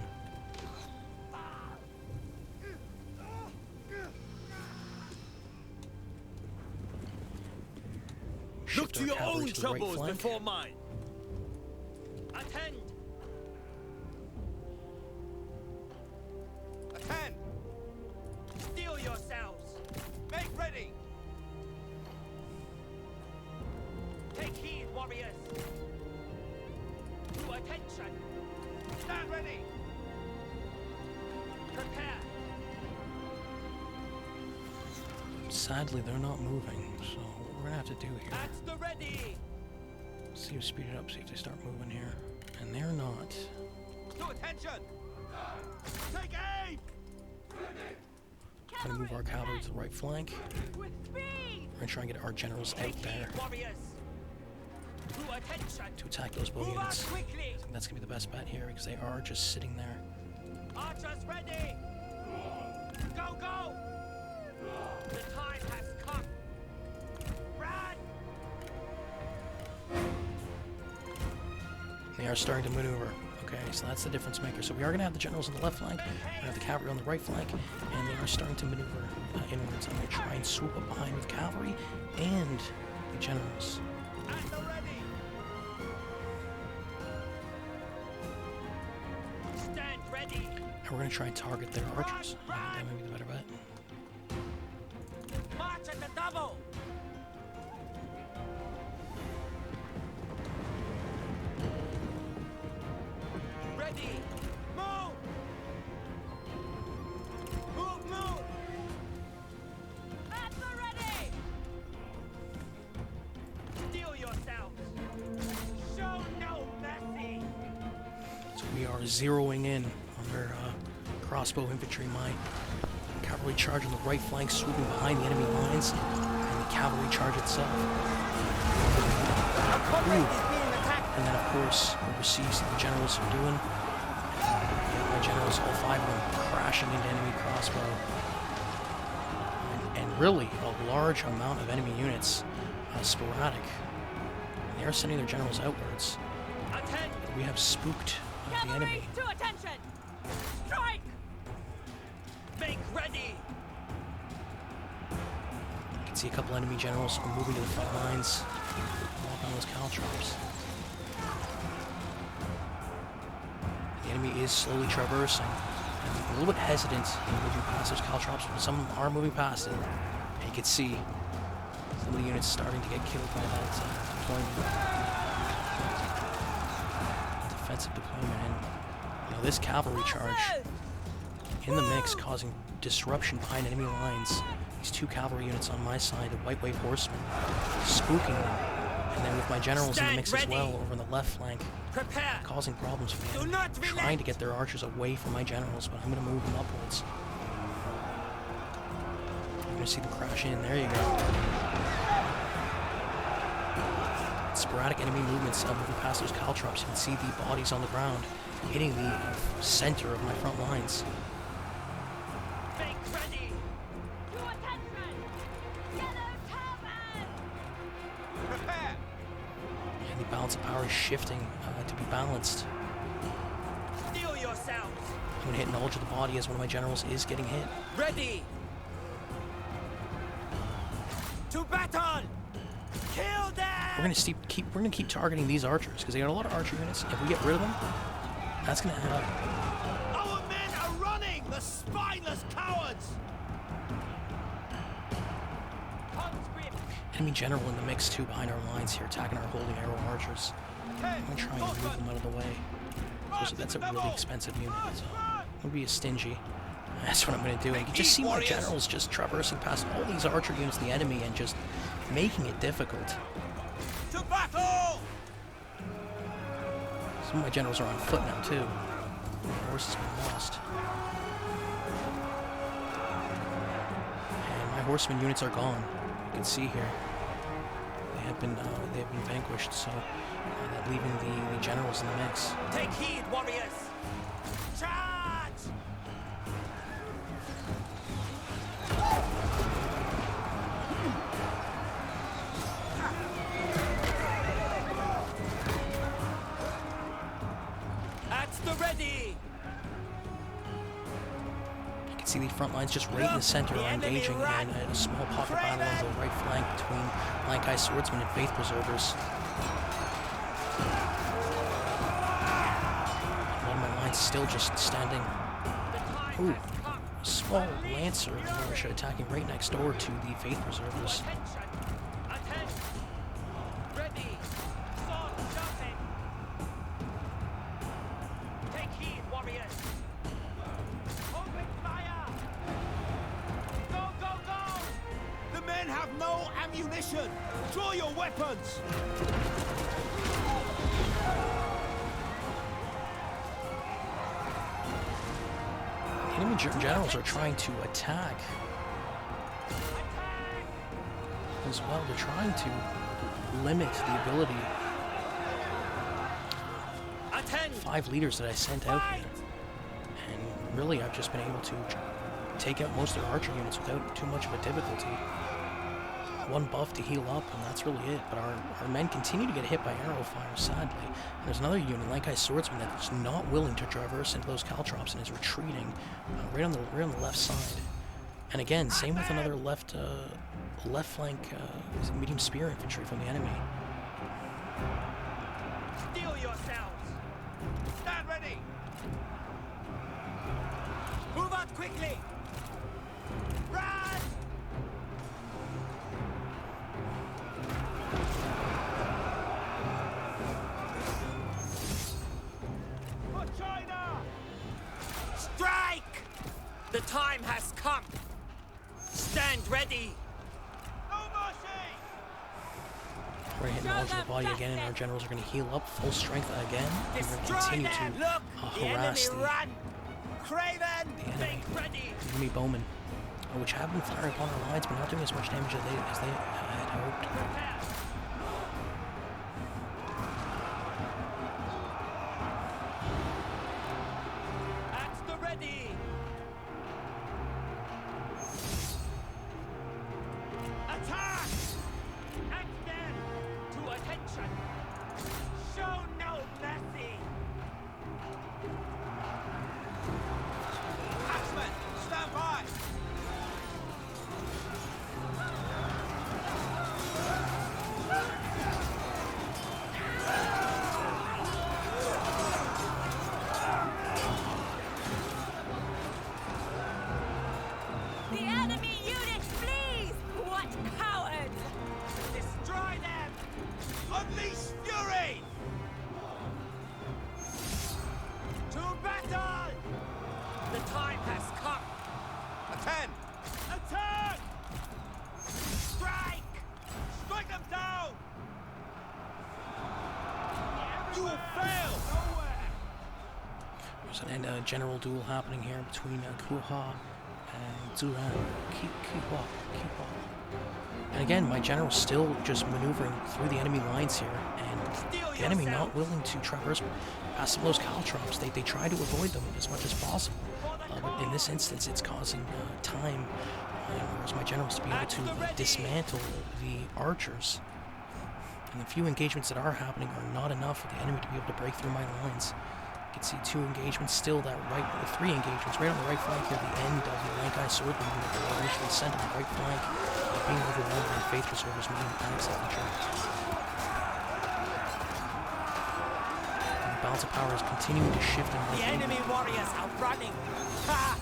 Speaker 2: Look to your own troubles
Speaker 1: flank.
Speaker 2: before mine! Attend! Attend! Steel yourselves! Make ready! Take heed, warriors! To attention! Stand ready! Prepare!
Speaker 1: Sadly, they're not moving, so what we're gonna have to do here.
Speaker 2: At the ready!
Speaker 1: See if speed it up, see if they start moving here. And they're not.
Speaker 2: To attention! Take aim!
Speaker 1: We're gonna move our cavalry to the right flank.
Speaker 3: With speed!
Speaker 1: We're gonna try and get our generals out there
Speaker 2: Warriors! To attention!
Speaker 1: to attack those bow
Speaker 2: Move out
Speaker 1: units.
Speaker 2: quickly!
Speaker 1: I think that's gonna be the best bet here because they are just sitting there.
Speaker 2: Archers ready! Go, go! The time has come! Run!
Speaker 1: They are starting to maneuver. Okay, so that's the difference maker. So we are going to have the generals on the left flank, we're going to have the cavalry on the right flank, and they are starting to maneuver inwards. I'm going to try and swoop up behind with cavalry and the generals.
Speaker 2: At the ready! Stand ready!
Speaker 1: And we're going to try and target their archers. I think that may be the better bet.
Speaker 2: March at the double! Ready! Move! Move, move!
Speaker 3: At the ready!
Speaker 2: Steel yourselves! Show no mercy!
Speaker 1: So we are zeroing in on their crossbow infantry. My cavalry charge on the right flank, swooping behind the enemy lines, and the cavalry charge itself. And then, of course, overseas, the generals are doing. My generals, all 5 of them, crashing into enemy crossbow. And really, a large amount of enemy units, sporadic. They are sending their generals outwards.
Speaker 2: Attend!
Speaker 1: We have spooked the enemy.
Speaker 3: Cavalry to attention! Strike!
Speaker 2: Make ready!
Speaker 1: You can see a couple enemy generals are moving to the front lines. Walk on those caltrops. The enemy is slowly traversing. And a little bit hesitant in moving past those caltrops, but some are moving past it. And you can see some of the units starting to get killed by that deployment. Defensive deployment. And you know, this cavalry charge in the mix, causing disruption behind enemy lines. These 2 cavalry units on my side, the White Wave Horsemen, spooking them. And then with my generals in the mix as well, over on the left flank,
Speaker 2: Prepare!
Speaker 1: causing problems for the
Speaker 2: Do
Speaker 1: enemy.
Speaker 2: not
Speaker 1: Trying
Speaker 2: relent.
Speaker 1: to get their archers away from my generals, but I'm going to move them upwards. You're going to see them crash in. There you go. sporadic enemy movements moving past those caltrops. You can see the bodies on the ground hitting the center of my front lines.
Speaker 2: Make ready!
Speaker 3: To attention! Yellow Turban!
Speaker 2: Prepare!
Speaker 1: And the balance of power is shifting to be balanced.
Speaker 2: Steel yourselves!
Speaker 1: I'm going to hit knowledge of the body as one of my generals is getting hit.
Speaker 2: Ready! To battle! Kill them!
Speaker 1: We're gonna keep targeting these archers because they got a lot of archer units. If we get rid of them, that's gonna happen.
Speaker 5: Our men are running, the spineless cowards!
Speaker 2: Conscript!
Speaker 1: Enemy general in the mix too behind our lines here, attacking our holding arrow archers. I'm gonna try and move them out of the way. That's a really expensive unit, so I'm gonna be stingy. That's what I'm gonna do. And you can just see my generals just traversing past all these archer units, the enemy, and just making it difficult.
Speaker 2: To battle!
Speaker 1: Some of my generals are on foot now too. My horse has been lost. And my horseman units are gone. You can see here. They have been vanquished, so that leaving the generals in the mix.
Speaker 2: Take heed, warriors! Charge! At the ready!
Speaker 1: You can see the front lines just right in the center are engaging, and a small pocket battle on the right flank between Lankai swordsmen and faith preservers. A lot of my lines still just standing. Ooh, a small lancer militia attacking right next door to the faith preservers.
Speaker 2: Attention! Ready! Sword jumping! Take heed, warriors! Open fire! Go, go, go!
Speaker 5: The men have no ammunition! Draw your weapons!
Speaker 1: Enemy generals are trying to attack as well. They're trying to limit the ability.
Speaker 2: Attend!
Speaker 1: 5 leaders that I sent out here. And really, I've just been able to take out most of their archer units without too much of a difficulty. One buff to heal up, and that's really it. But our men continue to get hit by arrow fire, sadly. And there's another unit, Lankai swordsman, that's not willing to traverse into those caltrops and is retreating right on the left side. And again, same with another left flank medium spear infantry from the enemy.
Speaker 2: Steel yourselves! Stand ready! Move out quickly! Run! For China! Strike! The time has come! Stand ready! No mercy!
Speaker 1: We're hitting knowledge of the body again, and our generals are going to heal up full strength again. And we're going to continue to harass the enemy bowmen, which have been firing upon our lines, but not doing as much damage as they had hoped.
Speaker 2: At the ready! Attack! At them! To attention! Show no mercy!
Speaker 5: Axemen, stand by!
Speaker 3: The enemy unit flees! What cowards!
Speaker 2: Destroy them!
Speaker 5: Unleash fury!
Speaker 2: To battle! The time has come!
Speaker 5: Attend!
Speaker 2: Attack! Strike! Strike them down!
Speaker 5: You will fail!
Speaker 1: There's a general duel happening here between Kuha and Zuran. Kuha. And again, my general's still just maneuvering through the enemy lines here, and the enemy not willing to traverse past some of those caltrops. They try to avoid them as much as possible, but in this instance, it's causing time, whereas my generals to be able to dismantle the archers. And the few engagements that are happening are not enough for the enemy to be able to break through my lines. You can see 2 engagements, still that right, 3 engagements, right on the right flank here, the end of the Lankai Swordman unit that were initially sent on the right flank, being overwhelmed by Faith Preservers, meaning the panic signature. And the balance of power is continuing to shift in
Speaker 2: The enemy warriors are running. Ha!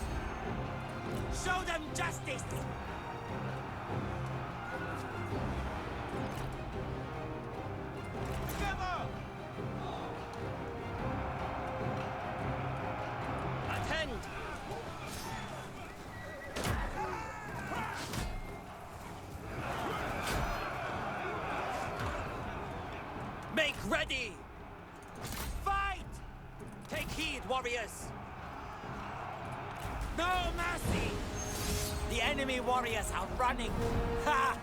Speaker 2: Show them justice. Attend. Make ready. Fight. Take heed, warriors. No mercy. The enemy warriors are running. Ha!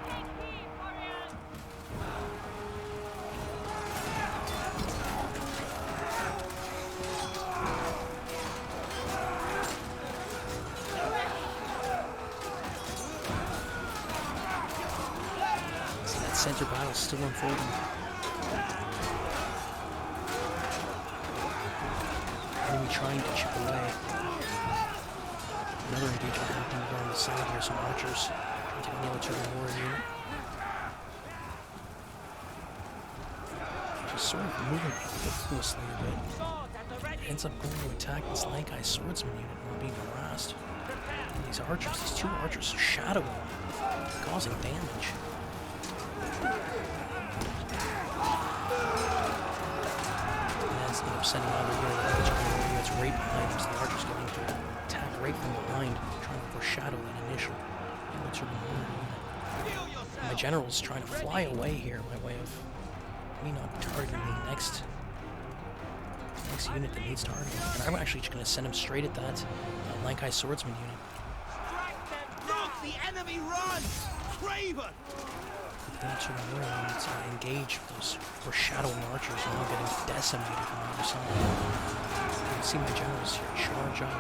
Speaker 3: Take heed, warriors!
Speaker 1: So that center battle is still unfolding. Enemy trying to chip away. Another engagement happening over on the side here, some archers trying to take a Yellow Turban warrior unit. Just sort of moving ridiculously a bit. Ends up going to attack this Lankai swordsman unit while being harassed. And these archers, these 2 archers shadowing, causing damage. End up sending out the units right behind him, so the archer's going to attack right from behind, trying to foreshadow that initial Yellow Turban warrior unit. And my general's trying to fly away here by way of me not targeting the next unit that needs targeting. And I'm actually just going to send him straight at that Lankai swordsman unit.
Speaker 5: Look, the enemy runs! Craven!
Speaker 1: The Yellow Turban warrior units engage those foreshadowing archers and now getting decimated from the other side. You can see my generals here charge up.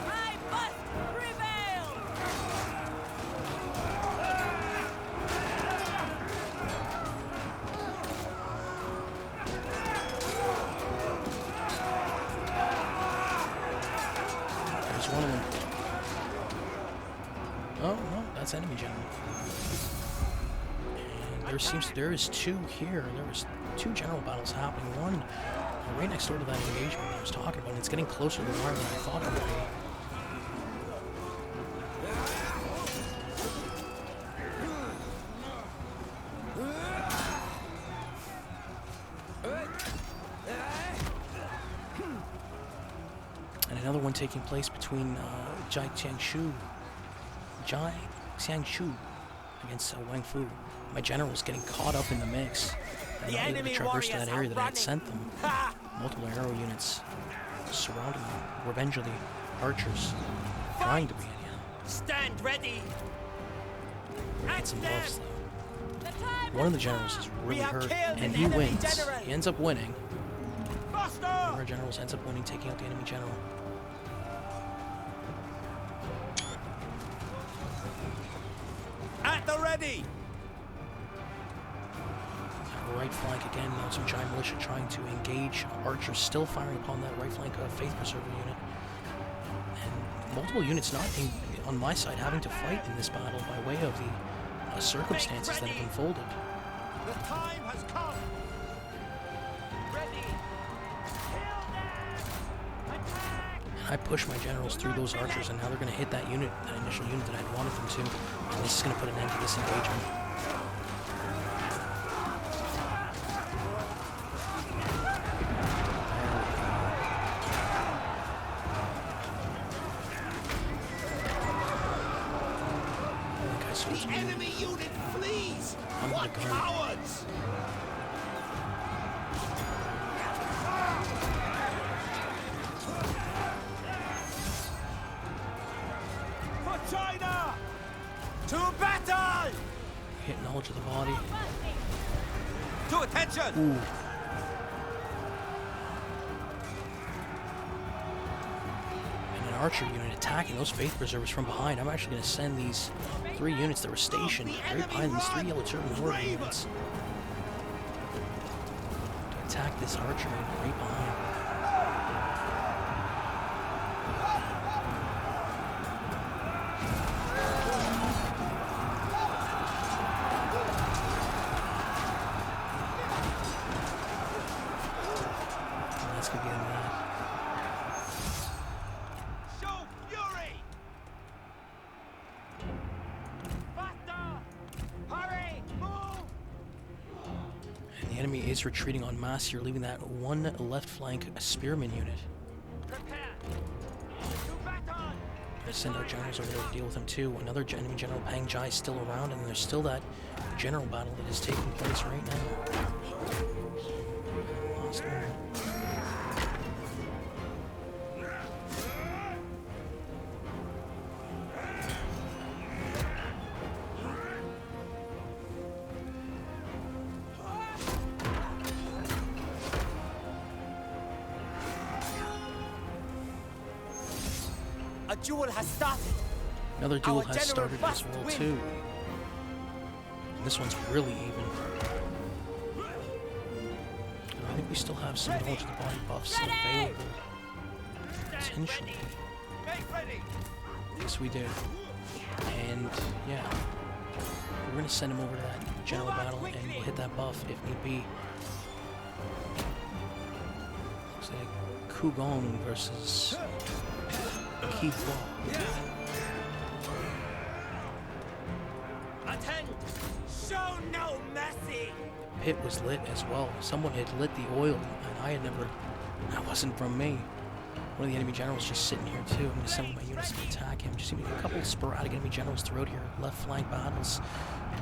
Speaker 3: I must prevail!
Speaker 1: There's one of them. Oh, no, that's enemy general. And there is 2 here. There was 2 general battles happening. One right next door to that engagement that I was talking about. And it's getting closer to the wire than I thought it would be. And another one taking place between Jai Xiangshu against Wang Fu. My general's getting caught up in the mix. I'm not able to traverse that area that I had sent them. Multiple arrow units surrounding them. Revengefully, archers trying to be in here.
Speaker 2: Stand ready.
Speaker 1: We're gonna get some buffs though.
Speaker 3: The time
Speaker 1: One of the generals is really hurt, and he wins. He ends up winning. One of our generals ends up winning, taking out the enemy general.
Speaker 5: At the ready!
Speaker 1: Our right flank again, now some giant militia trying to engage archers, still firing upon that right flank Faith Preserver unit. And multiple units not on my side having to fight in this battle by way of the circumstances that have unfolded.
Speaker 5: The time has come!
Speaker 2: Ready.
Speaker 1: I push my generals through those archers, and now they're going to hit that unit, that initial unit that I'd wanted them to. And this is going to put an end to this engagement.
Speaker 5: The enemy unit flees! What cowards! China!
Speaker 2: To battle!
Speaker 1: Hit knowledge of the body.
Speaker 2: To attention!
Speaker 1: Ooh. And an archer unit attacking those faith preservers from behind. I'm actually going to send these 3 units that were stationed right behind these 3 Yellow Turban Warrior units to attack this archer unit right behind. Let's go get into that.
Speaker 5: Show fury!
Speaker 2: Faster! Hurry! Move!
Speaker 1: And the enemy is retreating en masse here, leaving that 1 left flank spearman unit.
Speaker 2: Prepare! To battle!
Speaker 1: I send our generals over there to deal with him too. Another enemy general, Pang Jai, is still around, and there's still that general battle that is taking place right now. Lost one.
Speaker 2: A duel has started.
Speaker 1: Another duel
Speaker 2: Our
Speaker 1: has
Speaker 2: general
Speaker 1: started as
Speaker 2: must
Speaker 1: well
Speaker 2: win.
Speaker 1: too. And this one's really even. I think we still have some knowledge of the body buffs available. Potentially.
Speaker 5: Make ready!
Speaker 1: Yes, we do. And yeah, we're gonna send him over to that general battle, and we'll hit that buff if need be. Looks like Kugong versus Kifo.
Speaker 2: Attend! Show no mercy!
Speaker 1: Pit was lit as well. Someone had lit the oil, and I had never. That wasn't from me. One of the enemy generals just sitting here too. I'm gonna send one of my units to attack him. Just see a couple sporadic enemy generals throughout here. Left flank battles.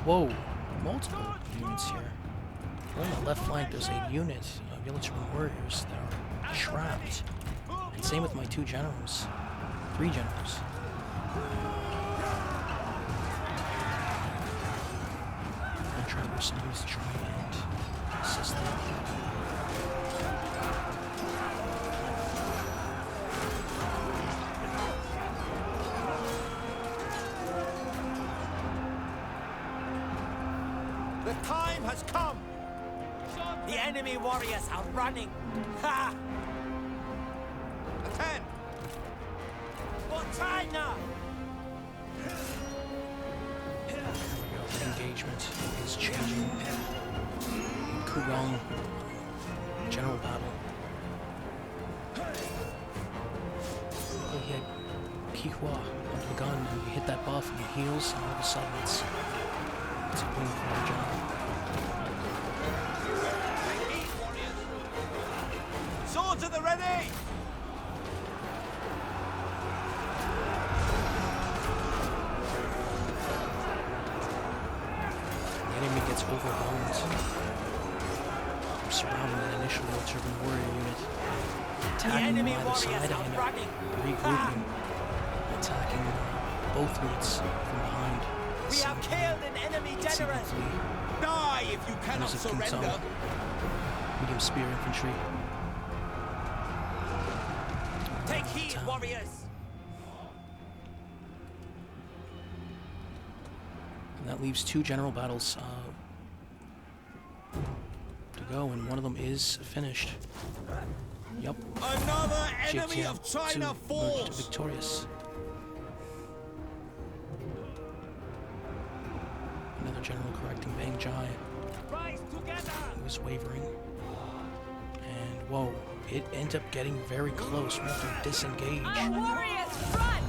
Speaker 1: Whoa, multiple units here. On the left flank, there's a unit of Yellow Turban warriors that are trapped. And same with my 2 generals. 3 generals. I'm gonna try to do some moves to try and assist them.
Speaker 5: The time has come!
Speaker 2: The enemy warriors are running. Ha!
Speaker 5: Attend!
Speaker 2: For China!
Speaker 1: Engagement is changing. Kugong general battle. He had Kihua under the gun, and you hit that buff and he heals, and all of a sudden it's a win for our general.
Speaker 5: Swords at the ready!
Speaker 1: The enemy gets overwhelmed. I'm surrounding that initial Yellow Turban warrior unit. Attacking
Speaker 2: enemy
Speaker 1: on either
Speaker 2: warriors
Speaker 1: side,
Speaker 2: are
Speaker 1: and
Speaker 2: running.
Speaker 1: regrouping. Attacking both units from behind.
Speaker 2: We have killed an enemy general.
Speaker 5: Die if you cannot
Speaker 1: There's a King
Speaker 5: surrender!
Speaker 1: Song. Medium spear infantry.
Speaker 2: Take heed, warriors.
Speaker 1: And that leaves 2 general battles to go, and one of them is finished. Yep.
Speaker 5: Another enemy
Speaker 1: JTL
Speaker 5: of China
Speaker 1: 2
Speaker 5: falls!
Speaker 1: victorious. Another general correcting Pang Jai.
Speaker 2: Rise together.
Speaker 1: He was wavering. And whoa, it ended up getting very close. We have to disengage.
Speaker 3: Our warriors run!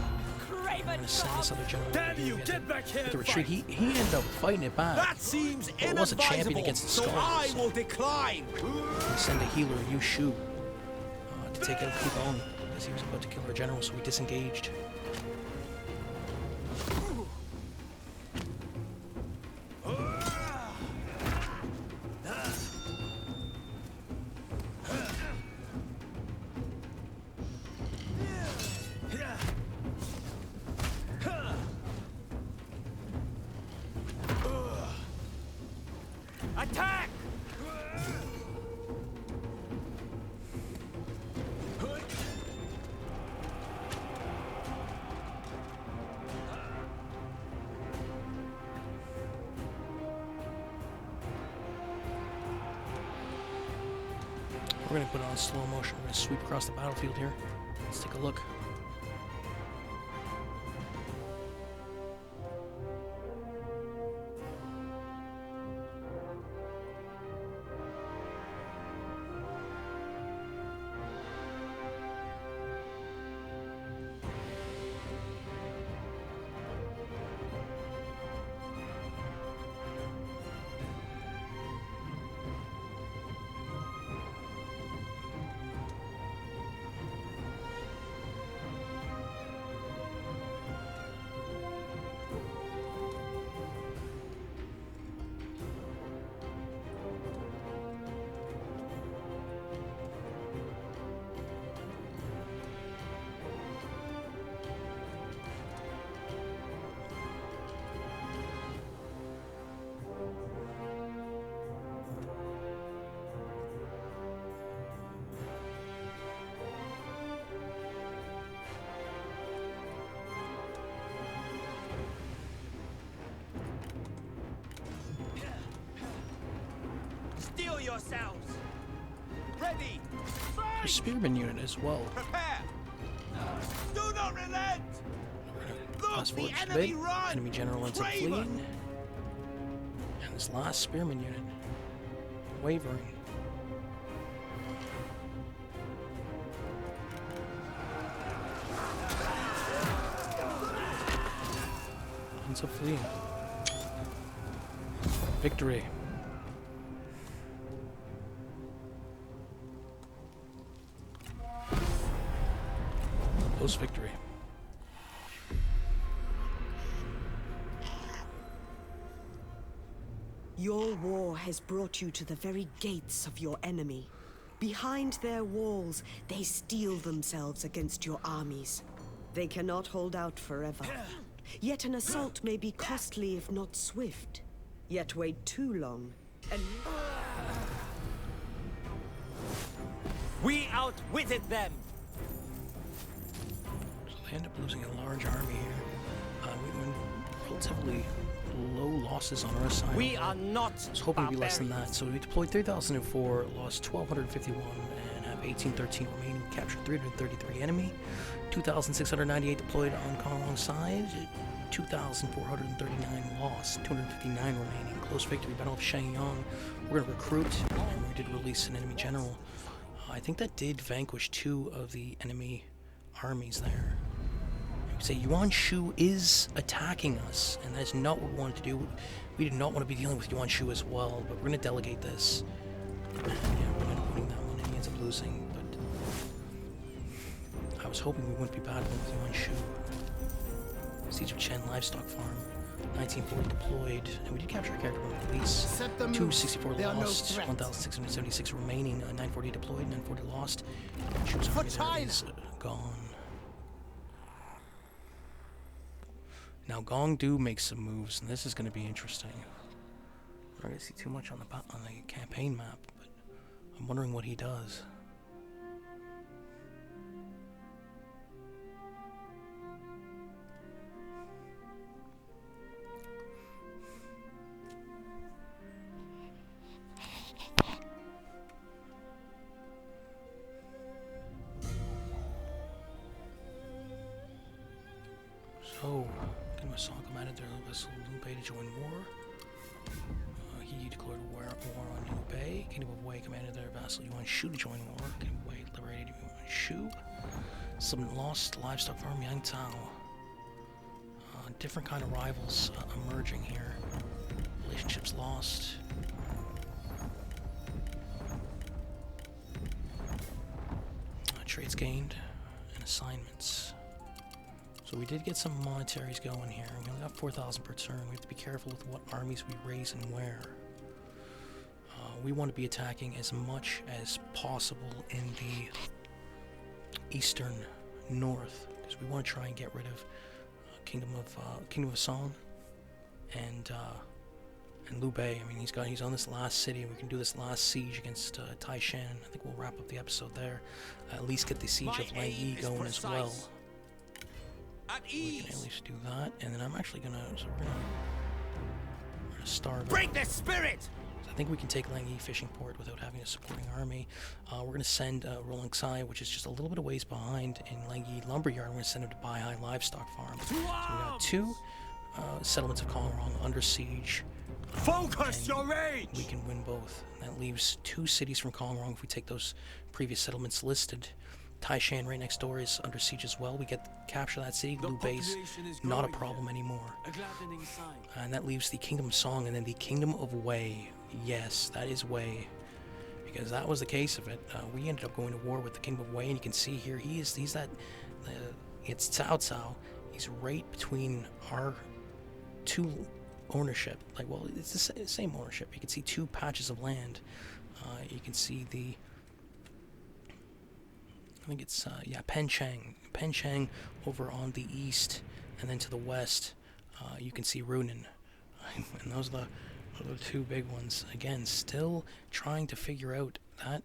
Speaker 1: I'm
Speaker 3: Craven
Speaker 1: gonna send this other general.
Speaker 5: Damn
Speaker 1: over
Speaker 5: you,
Speaker 1: here
Speaker 5: get back here
Speaker 1: to
Speaker 5: and
Speaker 1: retreat.
Speaker 5: fight.
Speaker 1: He ended up fighting it back.
Speaker 5: That seems
Speaker 1: It was a champion
Speaker 5: inadvisable,
Speaker 1: against the
Speaker 5: so
Speaker 1: Skulls.
Speaker 5: I will decline!
Speaker 1: We send a healer, Yu Shu, to take out Kugong, because he was about to kill our general, so we disengaged.
Speaker 2: Attack!
Speaker 1: We're going to put it on slow motion. We're going to sweep across the battlefield here. Let's take a look.
Speaker 2: Steel yourselves! Ready!
Speaker 1: A spearman unit as well.
Speaker 5: Prepare! Do not relent! Look,
Speaker 1: Fast
Speaker 5: the
Speaker 1: forward just a
Speaker 5: enemy
Speaker 1: bit.
Speaker 5: run!
Speaker 1: Enemy general ends up
Speaker 5: Craven!
Speaker 1: fleeing. And this last spearman unit wavering. Ends up fleeing. Victory. Close victory.
Speaker 6: Your war has brought you to the very gates of your enemy. Behind their walls, they steel themselves against your armies. They cannot hold out forever. Yet an assault may be costly if not swift. Yet wait too long, and
Speaker 2: We outwitted them!
Speaker 1: So they end up losing a large army here. We went relatively low losses on our side.
Speaker 2: We are not
Speaker 1: I was hoping to be less than that. So we deployed 3,004, lost 1,251, and have 1813 remaining. Captured 333 enemy. 2,698 deployed on Kong's side. 2,439 lost. 259 remaining. Close victory. Battle of Shenyang. We're going to recruit, and we did release an enemy general. I think that did vanquish 2 of the enemy armies there. I would say Yuan Shu is attacking us, and that's not what we wanted to do. We did not want to be dealing with Yuan Shu as well, but we're going to delegate this. And yeah, we're going to be winning that one, and he ends up losing, but I was hoping we wouldn't be battling with Yuan Shu. Siege of Chen Livestock Farm, 1940 deployed, and we did capture a character on release. 264 lost, 1,676 remaining, 940 deployed, 940 lost. Shu's army there is gone. Now Gong do make some moves, and this is going to be interesting. I'm not going to see too much on the campaign map, but I'm wondering what he does. So, Kingdom of Cao commanded their vessel Liu Bei to join war. He declared war on Liu Bei. Kingdom of Wei commanded their vassal Yuan Shu to join war. Kingdom of Wei liberated Yuan Shu. Some lost livestock farm Yangtao. Different kind of rivals emerging here. Relationships lost. Trades gained and assignments. So we did get some monetaries going here. We only got 4,000 per turn. We have to be careful with what armies we raise and where. We want to be attacking as much as possible in the eastern north, because we want to try and get rid of Kingdom of Song and And Liu Bei, I mean, he's on this last city. We can do this last siege against Tai Shan. I think we'll wrap up the episode there. At least get the siege of Lang Yi going as well.
Speaker 5: At
Speaker 1: We
Speaker 5: ease.
Speaker 1: can at least do that. And then I'm actually gonna, so we're gonna starve.
Speaker 5: Break their spirit.
Speaker 1: So I think we can take Lang Yi fishing port without having a supporting army. We're gonna send Roland Xai, which is just a little bit of ways behind in Lang Yi lumberyard. We're gonna send him to Bai Hai livestock farm. So we got 2 settlements of Kongrong under siege.
Speaker 5: Focus your rage.
Speaker 1: We can win both. That leaves 2 cities from Kongrong if we take those previous settlements listed. Taishan right next door is under siege as well. We capture that city. Liu Bei's not a problem anymore. And that leaves the Kingdom of Song and then the Kingdom of Wei. Yes, that is Wei. Because that was the case of it. We ended up going to war with the Kingdom of Wei, and you can see here he's that it's Cao Cao. He's right between our 2 ownership. Like, well, it's the same ownership. You can see 2 patches of land. You can see the, I think it's yeah, Penchang over on the east, and then to the west you can see Runan. And those are the 2 big ones. Again, still trying to figure out that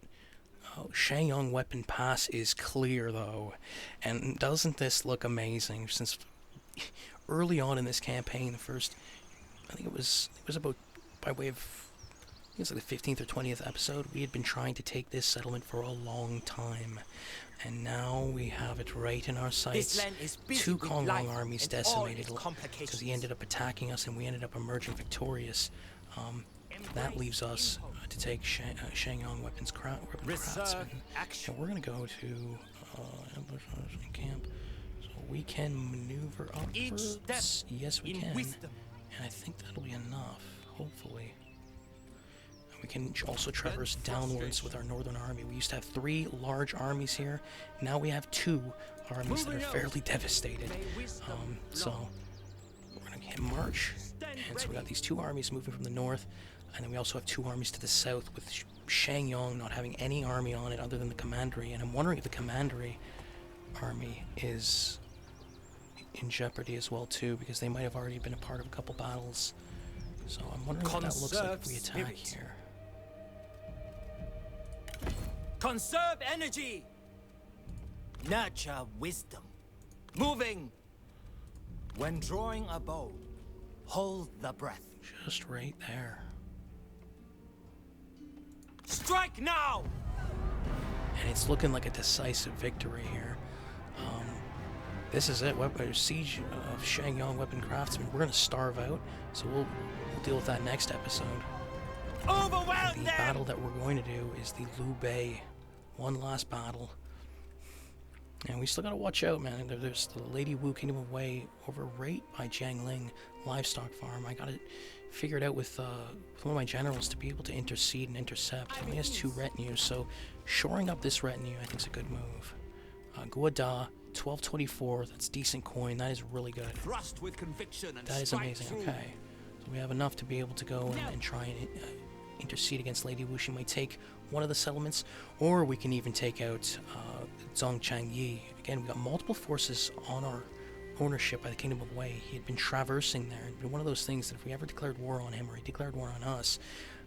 Speaker 1: Shangyong weapon pass is clear though, and doesn't this look amazing? Since early on in this campaign, the first, I think it was about, by way of, I think it's like the 15th or 20th episode, we had been trying to take this settlement for a long time. And now we have it right in our sights. 2 Kongrong armies decimated because he ended up attacking us and we ended up emerging victorious. That leaves us to take Shangyong weapon craftsman. And we're going to go to camp. So we can maneuver upwards. Yes, we can. And I think that'll be enough, hopefully. And we can also traverse downwards with our northern army. We used to have 3 large armies here. Now we have 2 armies that are fairly devastated. So we're going to hit march. And so we got these 2 armies moving from the north. And then we also have 2 armies to the south, with Shangyong not having any army on it other than the commandery. And I'm wondering if the commandery army is in jeopardy as well too, because they might have already been a part of a couple battles. So I'm wondering what that looks like if we attack here.
Speaker 2: Conserve energy. Nurture wisdom. Moving. When drawing a bow, hold the breath.
Speaker 1: Just right there.
Speaker 2: Strike now!
Speaker 1: And it's looking like a decisive victory here. This is it. Siege of Shangyong Weapon Craftsman. We're going to starve out, so we'll deal with that next episode.
Speaker 2: Overwhelm
Speaker 1: The battle that we're going to do is the Liu Bei. One last battle. And we still got to watch out, man. There's the Lady Wu Kingdom of Wei over right by Jiangling Livestock Farm. I got to figure it out with one of my generals to be able to intercede and intercept. He only has 2 retinues, so shoring up this retinue I think is a good move. Guada, 1224, that's decent coin. That is really good.
Speaker 5: Thrust with conviction and
Speaker 1: That is amazing.
Speaker 5: through.
Speaker 1: Okay, so we have enough to be able to go and try and intercede against Lady Wu. She might take one of the settlements, or we can even take out Zhongchang Yi. Again, we got multiple forces on our ownership by the Kingdom of Wei. He had been traversing there. It'd been one of those things that if we ever declared war on him or he declared war on us,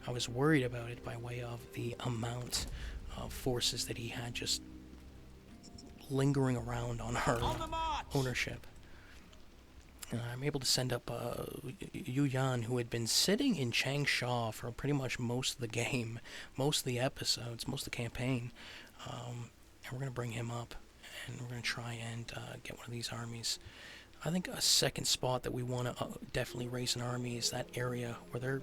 Speaker 1: I was worried about it by way of the amount of forces that he had just lingering around on our ownership. And I'm able to send up Yu Yan, who had been sitting in Changsha for pretty much most of the game, most of the episodes, most of the campaign. And we're going to bring him up, and we're going to try and get one of these armies. I think a second spot that we want to definitely raise an army is that area where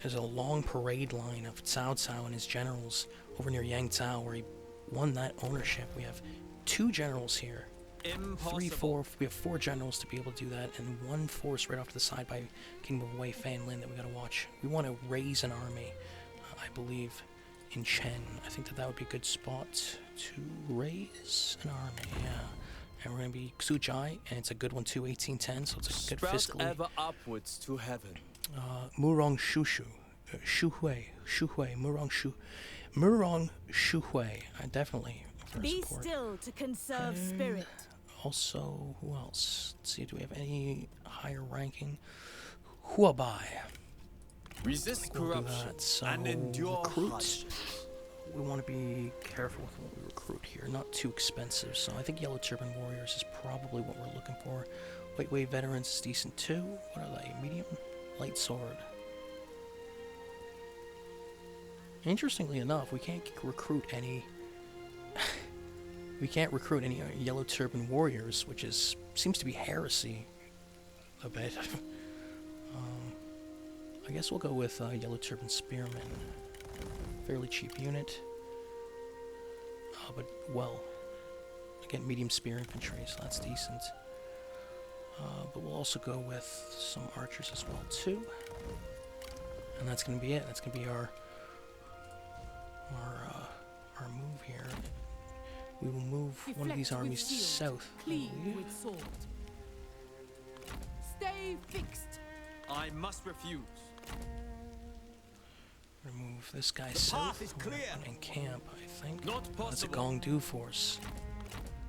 Speaker 1: there's a long parade line of Cao Cao and his generals over near Yangzhou, where he won that ownership. We have 2 generals here. 3, 4. We have 4 generals to be able to do that, and 1 force right off to the side by Kingdom of Wei Fan Lin that we gotta watch. We want to raise an army, I believe, in Chen. I think that would be a good spot to raise an army. Yeah, and we're gonna be Xuzhai, and it's a good one too, 1810. So it's a good fiscally.
Speaker 2: ever upwards to heaven.
Speaker 1: Murong Shushu, Shuhui, Murong Shuhui. Definitely.
Speaker 3: Be
Speaker 1: Support.
Speaker 3: still to conserve spirit.
Speaker 1: Also, who else? Let's see, do we have any higher ranking? Huabai.
Speaker 2: Resist
Speaker 1: We'll do
Speaker 2: corruption
Speaker 1: that. So,
Speaker 2: and endure
Speaker 1: recruits.
Speaker 2: hardships.
Speaker 1: We want to be careful with what we recruit here. Not too expensive. So I think Yellow Turban Warriors is probably what we're looking for. White Wave Veterans is decent too. What are they? Medium? Light Sword. Interestingly enough, we can't recruit any... we can't recruit any Yellow Turban Warriors, which seems to be heresy a bit. I guess we'll go with Yellow Turban Spearmen. Fairly cheap unit. But, well, again, medium spear infantry, so that's decent. But we'll also go with some archers as well, too. And that's going to be it. That's going to be our move here. We will move one of these armies south.
Speaker 3: Cleave with sword. Stay fixed.
Speaker 2: I must refuse.
Speaker 1: Remove this guy
Speaker 5: The
Speaker 1: south.
Speaker 5: path is clear.
Speaker 1: In camp, I think.
Speaker 2: Not
Speaker 1: That's a
Speaker 2: possible.
Speaker 1: Gongdu force.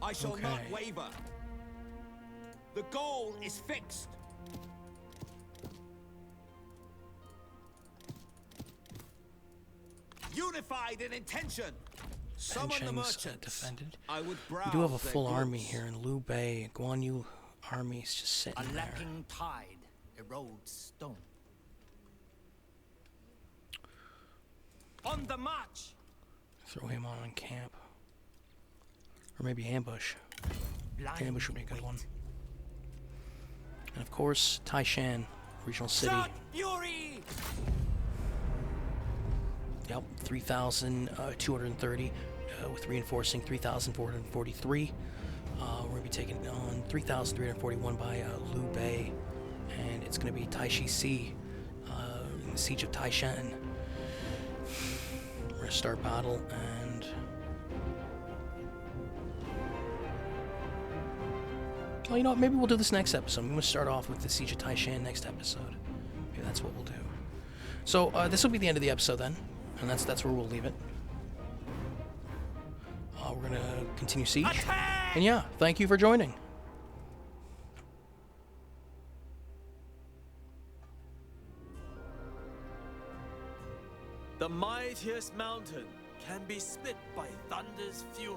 Speaker 5: I shall not
Speaker 1: Okay.
Speaker 5: waver. The goal is fixed. Unified in intention. Summon the
Speaker 1: Pencheng's
Speaker 5: merchants.
Speaker 1: defended.
Speaker 5: I would
Speaker 1: We
Speaker 5: browse
Speaker 1: do have a
Speaker 5: their
Speaker 1: full army
Speaker 5: goods.
Speaker 1: here in Liu Bei. Guan Yu army is just
Speaker 7: A
Speaker 1: sitting there.
Speaker 7: lapping tide erodes stone.
Speaker 2: On the march.
Speaker 1: Throw him on camp. Or maybe ambush.
Speaker 7: Blind
Speaker 1: Ambush would be a good
Speaker 7: wait.
Speaker 1: one. And of course, Taishan, regional city.
Speaker 2: Shot fury.
Speaker 1: Yep, 3,230 with reinforcing 3,443. We're going to be taking on 3,341 by Liu Bei. And it's going to be Taishi Si in the siege of Taishan. We're going to start battle and... Well, you know what? Maybe we'll do this next episode. I'm going to start off with the siege of Taishan next episode. Maybe that's what we'll do. So this will be the end of the episode then. And that's where we'll leave it. We're going to continue siege.
Speaker 2: Attack!
Speaker 1: And yeah, thank you for joining.
Speaker 2: The mightiest mountain can be split by thunder's fury.